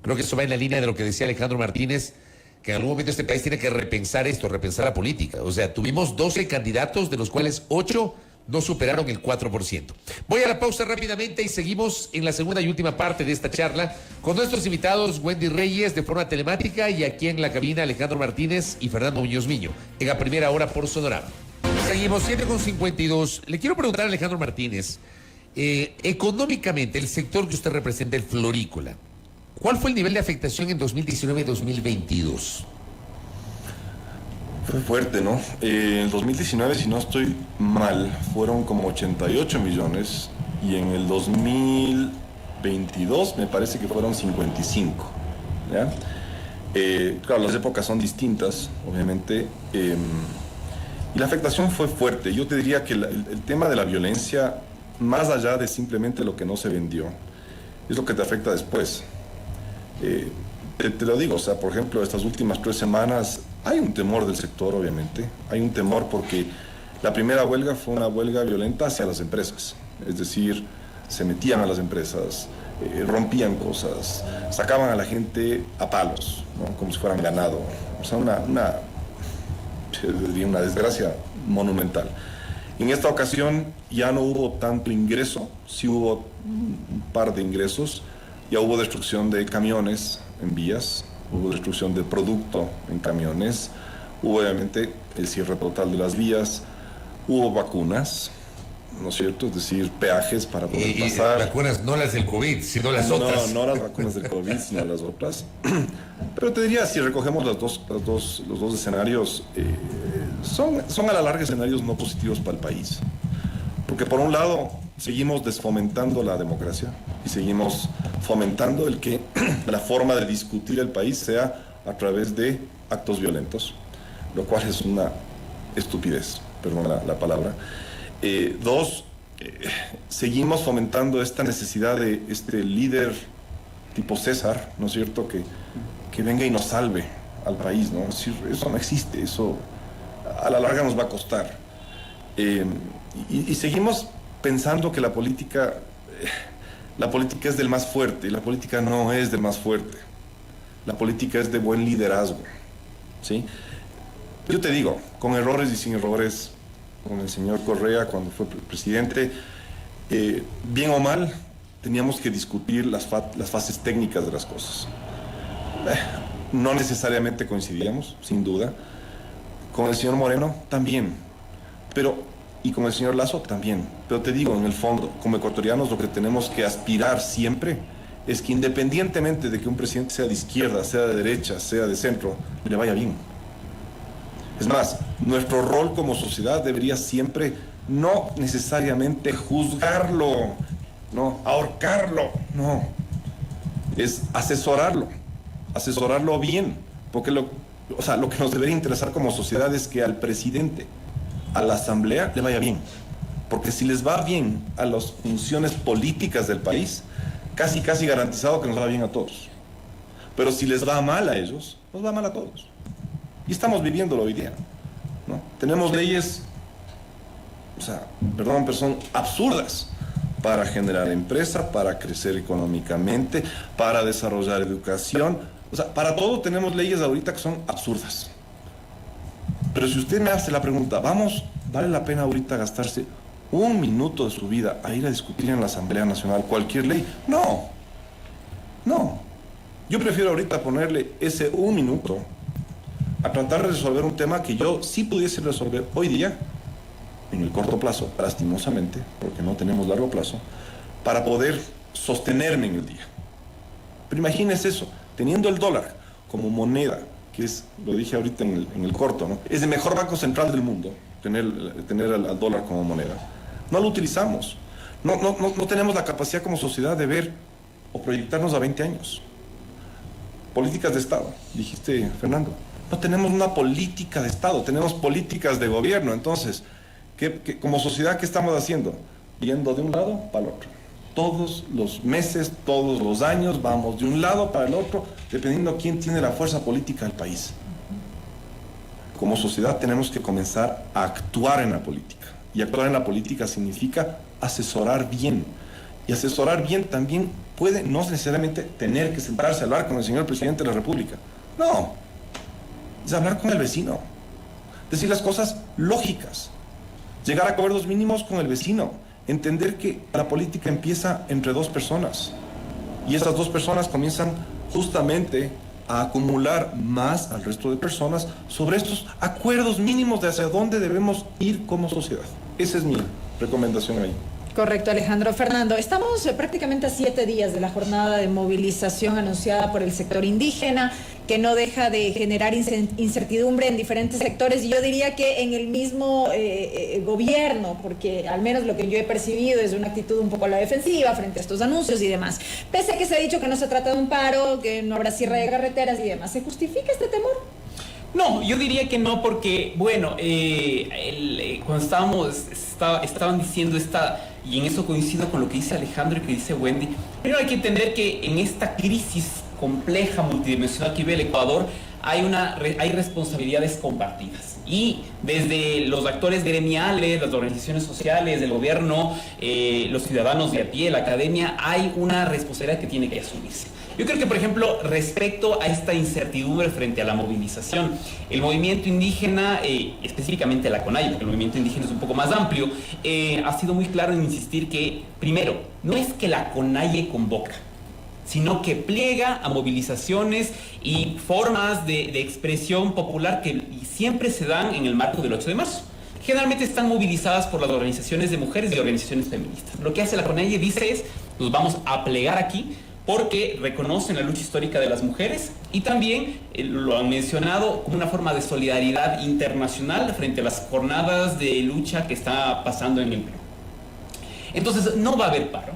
Speaker 2: Creo que eso va en la línea de lo que decía Alejandro Martínez, que en algún momento este país tiene que repensar esto, repensar la política. O sea, tuvimos 12 candidatos, de los cuales 8 no superaron el 4%. Voy a la pausa rápidamente y seguimos en la segunda y última parte de esta charla con nuestros invitados Wendy Reyes de forma telemática y aquí en la cabina Alejandro Martínez y Fernando Muñoz Miño en la primera hora por Sonorama. Seguimos 7:52. Le quiero preguntar a Alejandro Martínez, económicamente el sector que usted representa, el florícola, ¿cuál fue el nivel de afectación en 2019 y 2022?
Speaker 5: Fue fuerte, ¿no? En 2019, si no estoy mal, fueron como 88 millones y en el 2022 me parece que fueron 55, ¿ya? Claro, las épocas son distintas, obviamente, y la afectación fue fuerte. Yo te diría que el tema de la violencia, más allá de simplemente lo que no se vendió, es lo que te afecta después. Te lo digo, o sea, por ejemplo, estas últimas 3 semanas hay un temor del sector, obviamente. Hay un temor porque la primera huelga fue una huelga violenta hacia las empresas. Es decir, se metían a las empresas, rompían cosas, sacaban a la gente a palos, ¿no? Como si fueran ganado. O sea, una desgracia monumental. En esta ocasión ya no hubo tanto ingreso, sí hubo un par de ingresos, ya hubo destrucción de camiones en vías, hubo destrucción de producto en camiones, hubo obviamente el cierre total de las vías, hubo vacunas, ¿no es cierto? Es decir, peajes para poder pasar.
Speaker 2: Vacunas no las del COVID, sino las otras.
Speaker 5: No las vacunas del COVID, sino las otras. Pero te diría, si recogemos los dos escenarios, son a la larga escenarios no positivos para el país. Porque por un lado, seguimos desfomentando la democracia y seguimos fomentando el que la forma de discutir el país sea a través de actos violentos, lo cual es una estupidez, perdón la palabra. Dos, seguimos fomentando esta necesidad de este líder tipo César, ¿no es cierto?, que venga y nos salve al país, ¿no? Es decir, eso no existe, eso a la larga nos va a costar. Y seguimos pensando que la política es del más fuerte, y la política no es del más fuerte. La política es de buen liderazgo, ¿sí? Yo te digo, con errores y sin errores, con el señor Correa cuando fue presidente, bien o mal, teníamos que discutir las fases técnicas de las cosas. No necesariamente coincidíamos, sin duda. Con el señor Moreno también, y con el señor Lasso también. Pero te digo, en el fondo, como ecuatorianos, lo que tenemos que aspirar siempre es que, independientemente de que un presidente sea de izquierda, sea de derecha, sea de centro, le vaya bien. Es más, nuestro rol como sociedad debería siempre no necesariamente juzgarlo, no ahorcarlo, no, es asesorarlo bien, porque lo que nos debería interesar como sociedad es que al presidente, a la asamblea, le vaya bien, porque si les va bien a las funciones políticas del país, casi garantizado que nos va bien a todos. Pero si les va mal a ellos, nos va mal a todos. Y estamos viviéndolo hoy día, ¿no? Tenemos leyes, pero son absurdas para generar empresa, para crecer económicamente, para desarrollar educación. Para todo tenemos leyes ahorita que son absurdas. Pero si usted me hace la pregunta, ¿vale la pena ahorita gastarse un minuto de su vida a ir a discutir en la Asamblea Nacional cualquier ley? No. Yo prefiero ahorita ponerle ese un minuto a tratar de resolver un tema que yo sí pudiese resolver hoy día, en el corto plazo, lastimosamente, porque no tenemos largo plazo, para poder sostenerme en el día. Pero imagínese eso, teniendo el dólar como moneda, que es, lo dije ahorita en el corto, ¿no? Es el mejor banco central del mundo, tener al dólar como moneda. No lo utilizamos. No tenemos la capacidad como sociedad de ver o proyectarnos a 20 años. Políticas de Estado, dijiste, Fernando. No tenemos una política de Estado, tenemos políticas de gobierno. Entonces, como sociedad, ¿qué estamos haciendo? Yendo de un lado para el otro. Todos los meses, todos los años, vamos de un lado para el otro, dependiendo de quién tiene la fuerza política del país. Como sociedad tenemos que comenzar a actuar en la política. Y actuar en la política significa asesorar bien. Y asesorar bien también puede no necesariamente tener que sentarse a hablar con el señor presidente de la República. No, es hablar con el vecino. Decir las cosas lógicas. Llegar a acuerdos mínimos con el vecino. Entender que la política empieza entre dos personas. Y esas dos personas comienzan justamente a acumular más al resto de personas sobre estos acuerdos mínimos de hacia dónde debemos ir como sociedad. Esa es mi recomendación ahí.
Speaker 4: Correcto, Alejandro. Fernando, estamos prácticamente a 7 días de la jornada de movilización anunciada por el sector indígena, que no deja de generar incertidumbre en diferentes sectores, y yo diría que en el mismo gobierno, porque al menos lo que yo he percibido es una actitud un poco a la defensiva frente a estos anuncios y demás. Pese a que se ha dicho que no se trata de un paro, que no habrá cierre de carreteras y demás, ¿se justifica este temor?
Speaker 3: No, yo diría que no, porque, bueno, cuando estaban diciendo y en eso coincido con lo que dice Alejandro y que dice Wendy, primero hay que entender que en esta crisis compleja, multidimensional que vive el Ecuador, hay responsabilidades compartidas. Y desde los actores gremiales, las organizaciones sociales, el gobierno, los ciudadanos de a pie, la academia, hay una responsabilidad que tiene que asumirse. Yo creo que, por ejemplo, respecto a esta incertidumbre frente a la movilización, el movimiento indígena, específicamente la CONAIE, porque el movimiento indígena es un poco más amplio, ha sido muy claro en insistir que, primero, no es que la CONAIE convoca, sino que pliega a movilizaciones y formas de expresión popular que siempre se dan en el marco del 8 de marzo. Generalmente están movilizadas por las organizaciones de mujeres y organizaciones feministas. Lo que hace la CONAIE dice es, nos vamos a plegar aquí, porque reconocen la lucha histórica de las mujeres y también lo han mencionado como una forma de solidaridad internacional frente a las jornadas de lucha que está pasando en el Perú. Entonces no va a haber paro.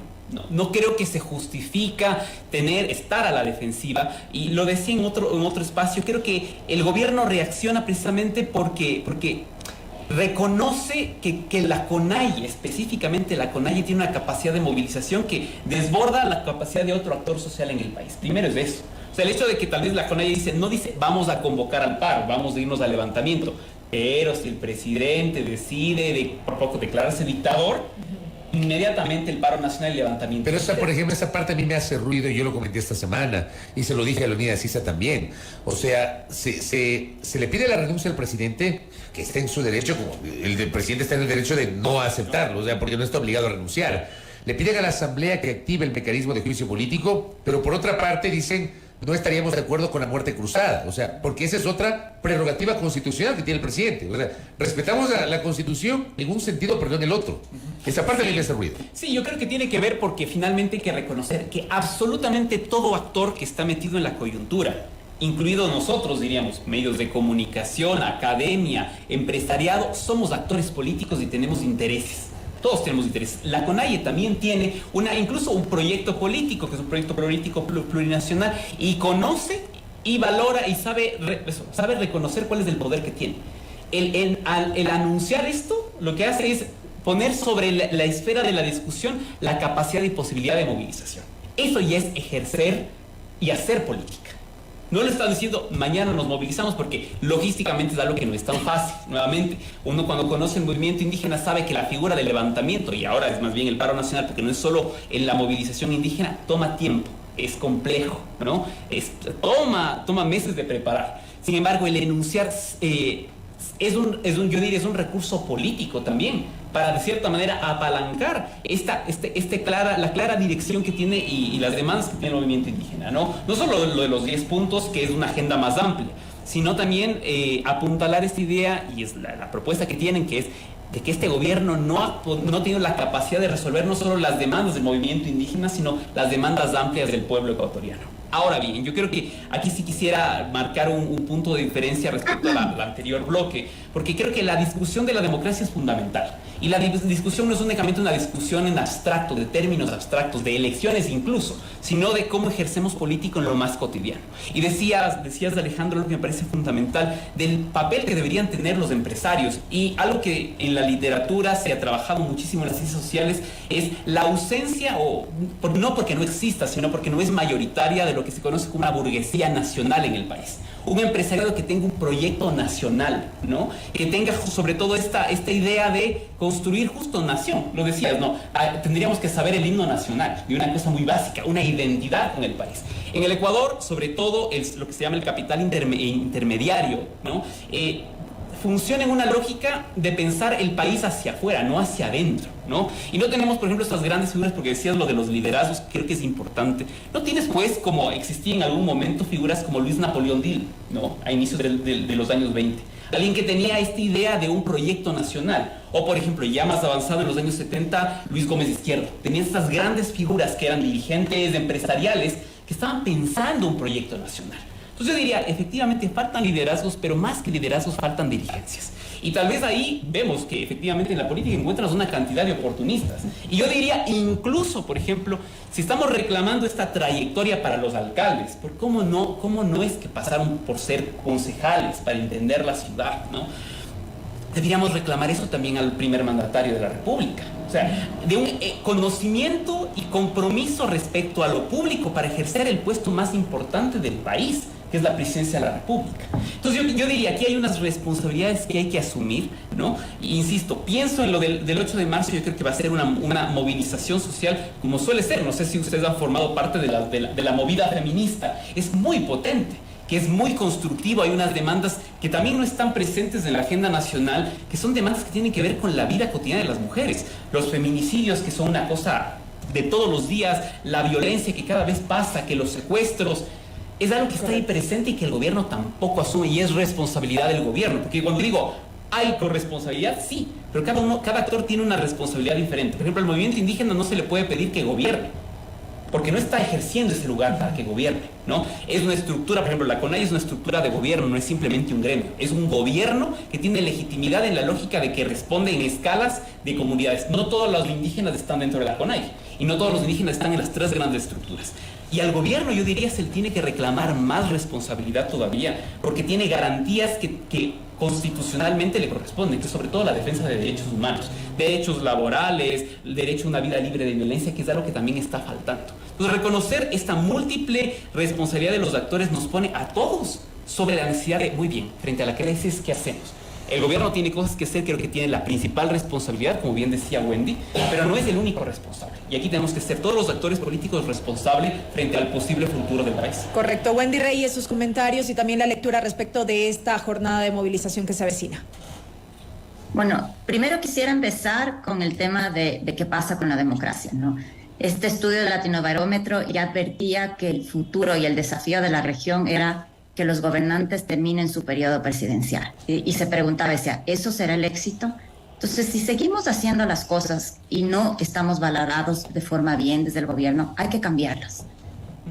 Speaker 3: No creo que se justifica estar a la defensiva. Y lo decía en otro espacio, creo que el gobierno reacciona precisamente porque reconoce que la CONAIE, específicamente la CONAIE, tiene una capacidad de movilización que desborda la capacidad de otro actor social en el país. Primero es eso. O sea, el hecho de que tal vez la CONAIE no dice vamos a convocar al paro, vamos a irnos al levantamiento, pero si el presidente decide por poco declararse dictador, inmediatamente el paro nacional y levantamiento.
Speaker 2: Pero por ejemplo, esa parte a mí me hace ruido y yo lo comenté esta semana y se lo dije a Leonidas Sisa también. O sea, se le pide la renuncia al presidente, que está en su derecho, como el del presidente está en el derecho de no aceptarlo, o sea, porque no está obligado a renunciar. Le piden a la Asamblea que active el mecanismo de juicio político, pero por otra parte dicen no estaríamos de acuerdo con la muerte cruzada, o sea, porque esa es otra prerrogativa constitucional que tiene el presidente. O sea, respetamos la Constitución en un sentido, pero no en el otro. Esa parte me hace ruido.
Speaker 3: Sí, yo creo que tiene que ver porque finalmente hay que reconocer que absolutamente todo actor que está metido en la coyuntura, incluidos nosotros, diríamos, medios de comunicación, academia, empresariado, somos actores políticos y tenemos intereses. Todos tenemos interés. La CONAIE también tiene incluso un proyecto político, que es un proyecto político plurinacional, y conoce y valora y sabe reconocer cuál es el poder que tiene. El anunciar esto, lo que hace es poner sobre la esfera de la discusión la capacidad y posibilidad de movilización. Eso ya es ejercer y hacer política. No le están diciendo mañana nos movilizamos porque logísticamente es algo que no es tan fácil. Nuevamente, uno cuando conoce el movimiento indígena sabe que la figura del levantamiento, y ahora es más bien el paro nacional, porque no es solo en la movilización indígena, toma tiempo, es complejo, ¿no? Toma meses de preparar. Sin embargo, el enunciar yo diría, es un recurso político también, para de cierta manera apalancar la clara dirección que tiene y las demandas que tiene el movimiento indígena, ¿no? No solo lo de los 10 puntos, que es una agenda más amplia, sino también apuntalar esta idea, y es la propuesta que tienen, que es de que este gobierno no ha tenido la capacidad de resolver no solo las demandas del movimiento indígena, sino las demandas amplias del pueblo ecuatoriano. Ahora bien, yo creo que aquí sí quisiera marcar un punto de diferencia respecto al anterior bloque, porque creo que la discusión de la democracia es fundamental. Y la discusión no es únicamente una discusión en abstracto, de términos abstractos, de elecciones incluso, sino de cómo ejercemos político en lo más cotidiano. Y decías Alejandro, lo que me parece fundamental, del papel que deberían tener los empresarios. Y algo que en la literatura se ha trabajado muchísimo en las ciencias sociales es la ausencia, no porque no exista, sino porque no es mayoritaria, de lo que se conoce como una burguesía nacional en el país. Un empresariado que tenga un proyecto nacional, ¿no? Que tenga sobre todo esta idea de construir justo nación. Lo decías, ¿no? Tendríamos que saber el himno nacional, y una cosa muy básica, una identidad con el país. En el Ecuador, sobre todo, lo que se llama el capital intermediario, ¿no? Funciona en una lógica de pensar el país hacia afuera, no hacia adentro, ¿no? Y no tenemos, por ejemplo, estas grandes figuras, porque decías lo de los liderazgos, creo que es importante. No tienes, pues, como existía en algún momento, figuras como Luis Napoleón Dill, ¿no? A inicios de los años 20. Alguien que tenía esta idea de un proyecto nacional. O, por ejemplo, ya más avanzado en los años 70, Luis Gómez Izquierdo. Tenía estas grandes figuras que eran dirigentes empresariales que estaban pensando un proyecto nacional. Entonces yo diría, efectivamente faltan liderazgos, pero más que liderazgos faltan dirigencias. Y tal vez ahí vemos que efectivamente en la política encuentras una cantidad de oportunistas. Y yo diría, incluso, por ejemplo, si estamos reclamando esta trayectoria para los alcaldes, ¿cómo no es que pasaron por ser concejales para entender la ciudad, ¿no? Deberíamos reclamar eso también al primer mandatario de la República. O sea, de un conocimiento y compromiso respecto a lo público para ejercer el puesto más importante del país, que es la presidencia de la República. Entonces yo diría, aquí hay unas responsabilidades que hay que asumir, ¿no? Y insisto, pienso en lo del 8 de marzo, yo creo que va a ser una movilización social como suele ser. No sé si ustedes han formado parte de la movida feminista. Es muy potente, que es muy constructivo. Hay unas demandas que también no están presentes en la agenda nacional, que son demandas que tienen que ver con la vida cotidiana de las mujeres. Los feminicidios, que son una cosa de todos los días, la violencia que cada vez pasa, que los secuestros, es algo que está ahí presente y que el gobierno tampoco asume, y es responsabilidad del gobierno. Porque cuando digo hay corresponsabilidad, sí, pero cada actor tiene una responsabilidad diferente. Por ejemplo, al movimiento indígena no se le puede pedir que gobierne. porque no está ejerciendo ese lugar para que gobierne, ¿no? Es una estructura, por ejemplo, la CONAIE es una estructura de gobierno, no es simplemente un gremio, es un gobierno que tiene legitimidad en la lógica de que responde en escalas de comunidades. No todos los indígenas están dentro de la CONAIE y no todos los indígenas están en las tres grandes estructuras. Y al gobierno, yo diría, se le tiene que reclamar más responsabilidad todavía, porque tiene garantías que constitucionalmente le corresponden, que es sobre todo la defensa de derechos humanos, derechos laborales, el derecho a una vida libre de violencia, que es algo que también está faltando. Entonces, reconocer esta múltiple responsabilidad de los actores nos pone a todos sobre la necesidad de, muy bien, frente a la crisis, ¿qué hacemos? El gobierno tiene cosas que hacer, creo que tiene la principal responsabilidad, como bien decía Wendy, pero no es el único responsable. Y aquí tenemos que ser todos los actores políticos responsables frente al posible futuro del país.
Speaker 4: Correcto. Wendy Reyes, sus comentarios y también la lectura respecto de esta jornada de movilización que se avecina.
Speaker 6: Bueno, primero quisiera empezar con el tema de qué pasa con la democracia, ¿no? Este estudio del Latinobarómetro ya advertía que el futuro y el desafío de la región era que los gobernantes terminen su periodo presidencial. Y se preguntaba, decía, ¿eso será el éxito? Entonces, si seguimos haciendo las cosas y no estamos valorados de forma bien desde el gobierno, hay que cambiarlas.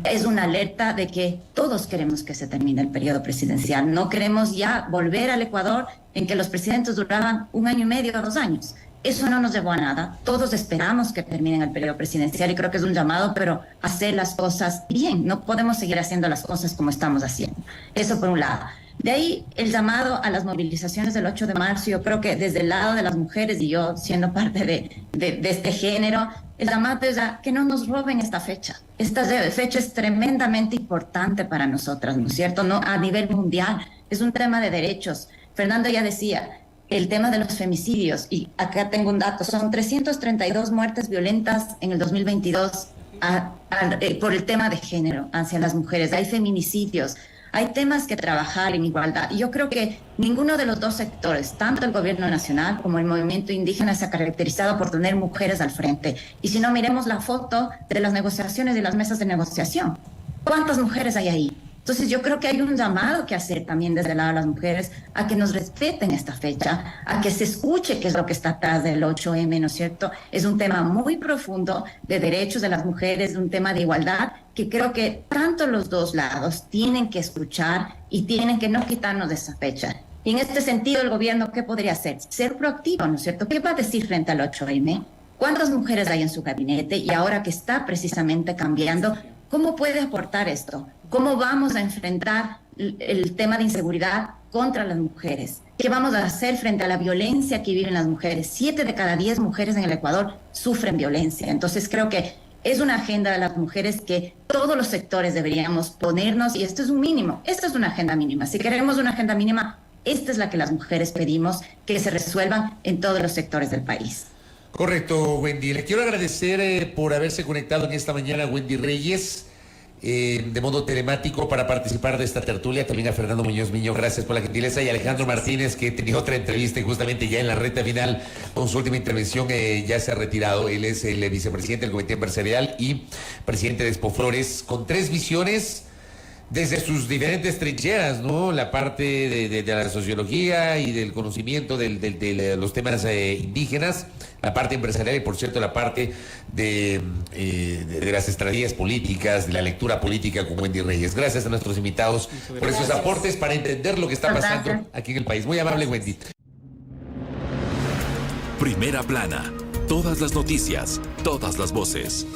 Speaker 6: Es una alerta de que todos queremos que se termine el periodo presidencial. No queremos ya volver al Ecuador en que los presidentes duraban 1 año y medio a 2 años. Eso no nos llevó a nada. Todos esperamos que terminen el periodo presidencial y creo que es un llamado, pero hacer las cosas bien. No podemos seguir haciendo las cosas como estamos haciendo. Eso por un lado. De ahí el llamado a las movilizaciones del 8 de marzo. Yo creo que desde el lado de las mujeres y yo siendo parte de este género, el llamado es a que no nos roben esta fecha. Esta fecha es tremendamente importante para nosotras, ¿no es cierto? No, a nivel mundial. Es un tema de derechos. Fernando ya decía, el tema de los femicidios, y acá tengo un dato, son 332 muertes violentas en el 2022 por el tema de género hacia las mujeres. Hay feminicidios, hay temas que trabajar en igualdad. Y yo creo que ninguno de los dos sectores, tanto el gobierno nacional como el movimiento indígena, se ha caracterizado por tener mujeres al frente. Y si no, miremos la foto de las negociaciones y las mesas de negociación. ¿Cuántas mujeres hay ahí? Entonces yo creo que hay un llamado que hacer también desde el lado de las mujeres a que nos respeten esta fecha, a que se escuche qué es lo que está atrás del 8M, ¿no es cierto? Es un tema muy profundo de derechos de las mujeres, un tema de igualdad que creo que tanto los dos lados tienen que escuchar y tienen que no quitarnos de esa fecha. Y en este sentido el gobierno, ¿qué podría hacer? Ser proactivo, ¿no es cierto? ¿Qué va a decir frente al 8M? ¿Cuántas mujeres hay en su gabinete? Y ahora que está precisamente cambiando, ¿cómo puede aportar esto? ¿Cómo vamos a enfrentar el tema de inseguridad contra las mujeres? ¿Qué vamos a hacer frente a la violencia que viven las mujeres? 7 de cada 10 mujeres en el Ecuador sufren violencia. Entonces creo que es una agenda de las mujeres que todos los sectores deberíamos ponernos, y esto es un mínimo, esta es una agenda mínima. Si queremos una agenda mínima, esta es la que las mujeres pedimos que se resuelvan en todos los sectores del país.
Speaker 2: Correcto, Wendy. Le quiero agradecer por haberse conectado en esta mañana, Wendy Reyes, de modo telemático para participar de esta tertulia. También a Fernando Muñoz Miño, gracias por la gentileza, y a Alejandro Martínez, que tenía otra entrevista y justamente ya en la recta final con su última intervención ya se ha retirado. Él es el vicepresidente del Comité Empresarial y presidente de Expoflores, con 3 visiones desde sus diferentes trincheras, ¿no? La parte de la sociología y del conocimiento de los temas indígenas, la parte empresarial y, por cierto, la parte de las estrategias políticas, de la lectura política con Wendy Reyes. Gracias a nuestros invitados por esos aportes para entender lo que está pasando aquí en el país. Muy amable, Wendy.
Speaker 1: Primera plana. Todas las noticias, todas las voces.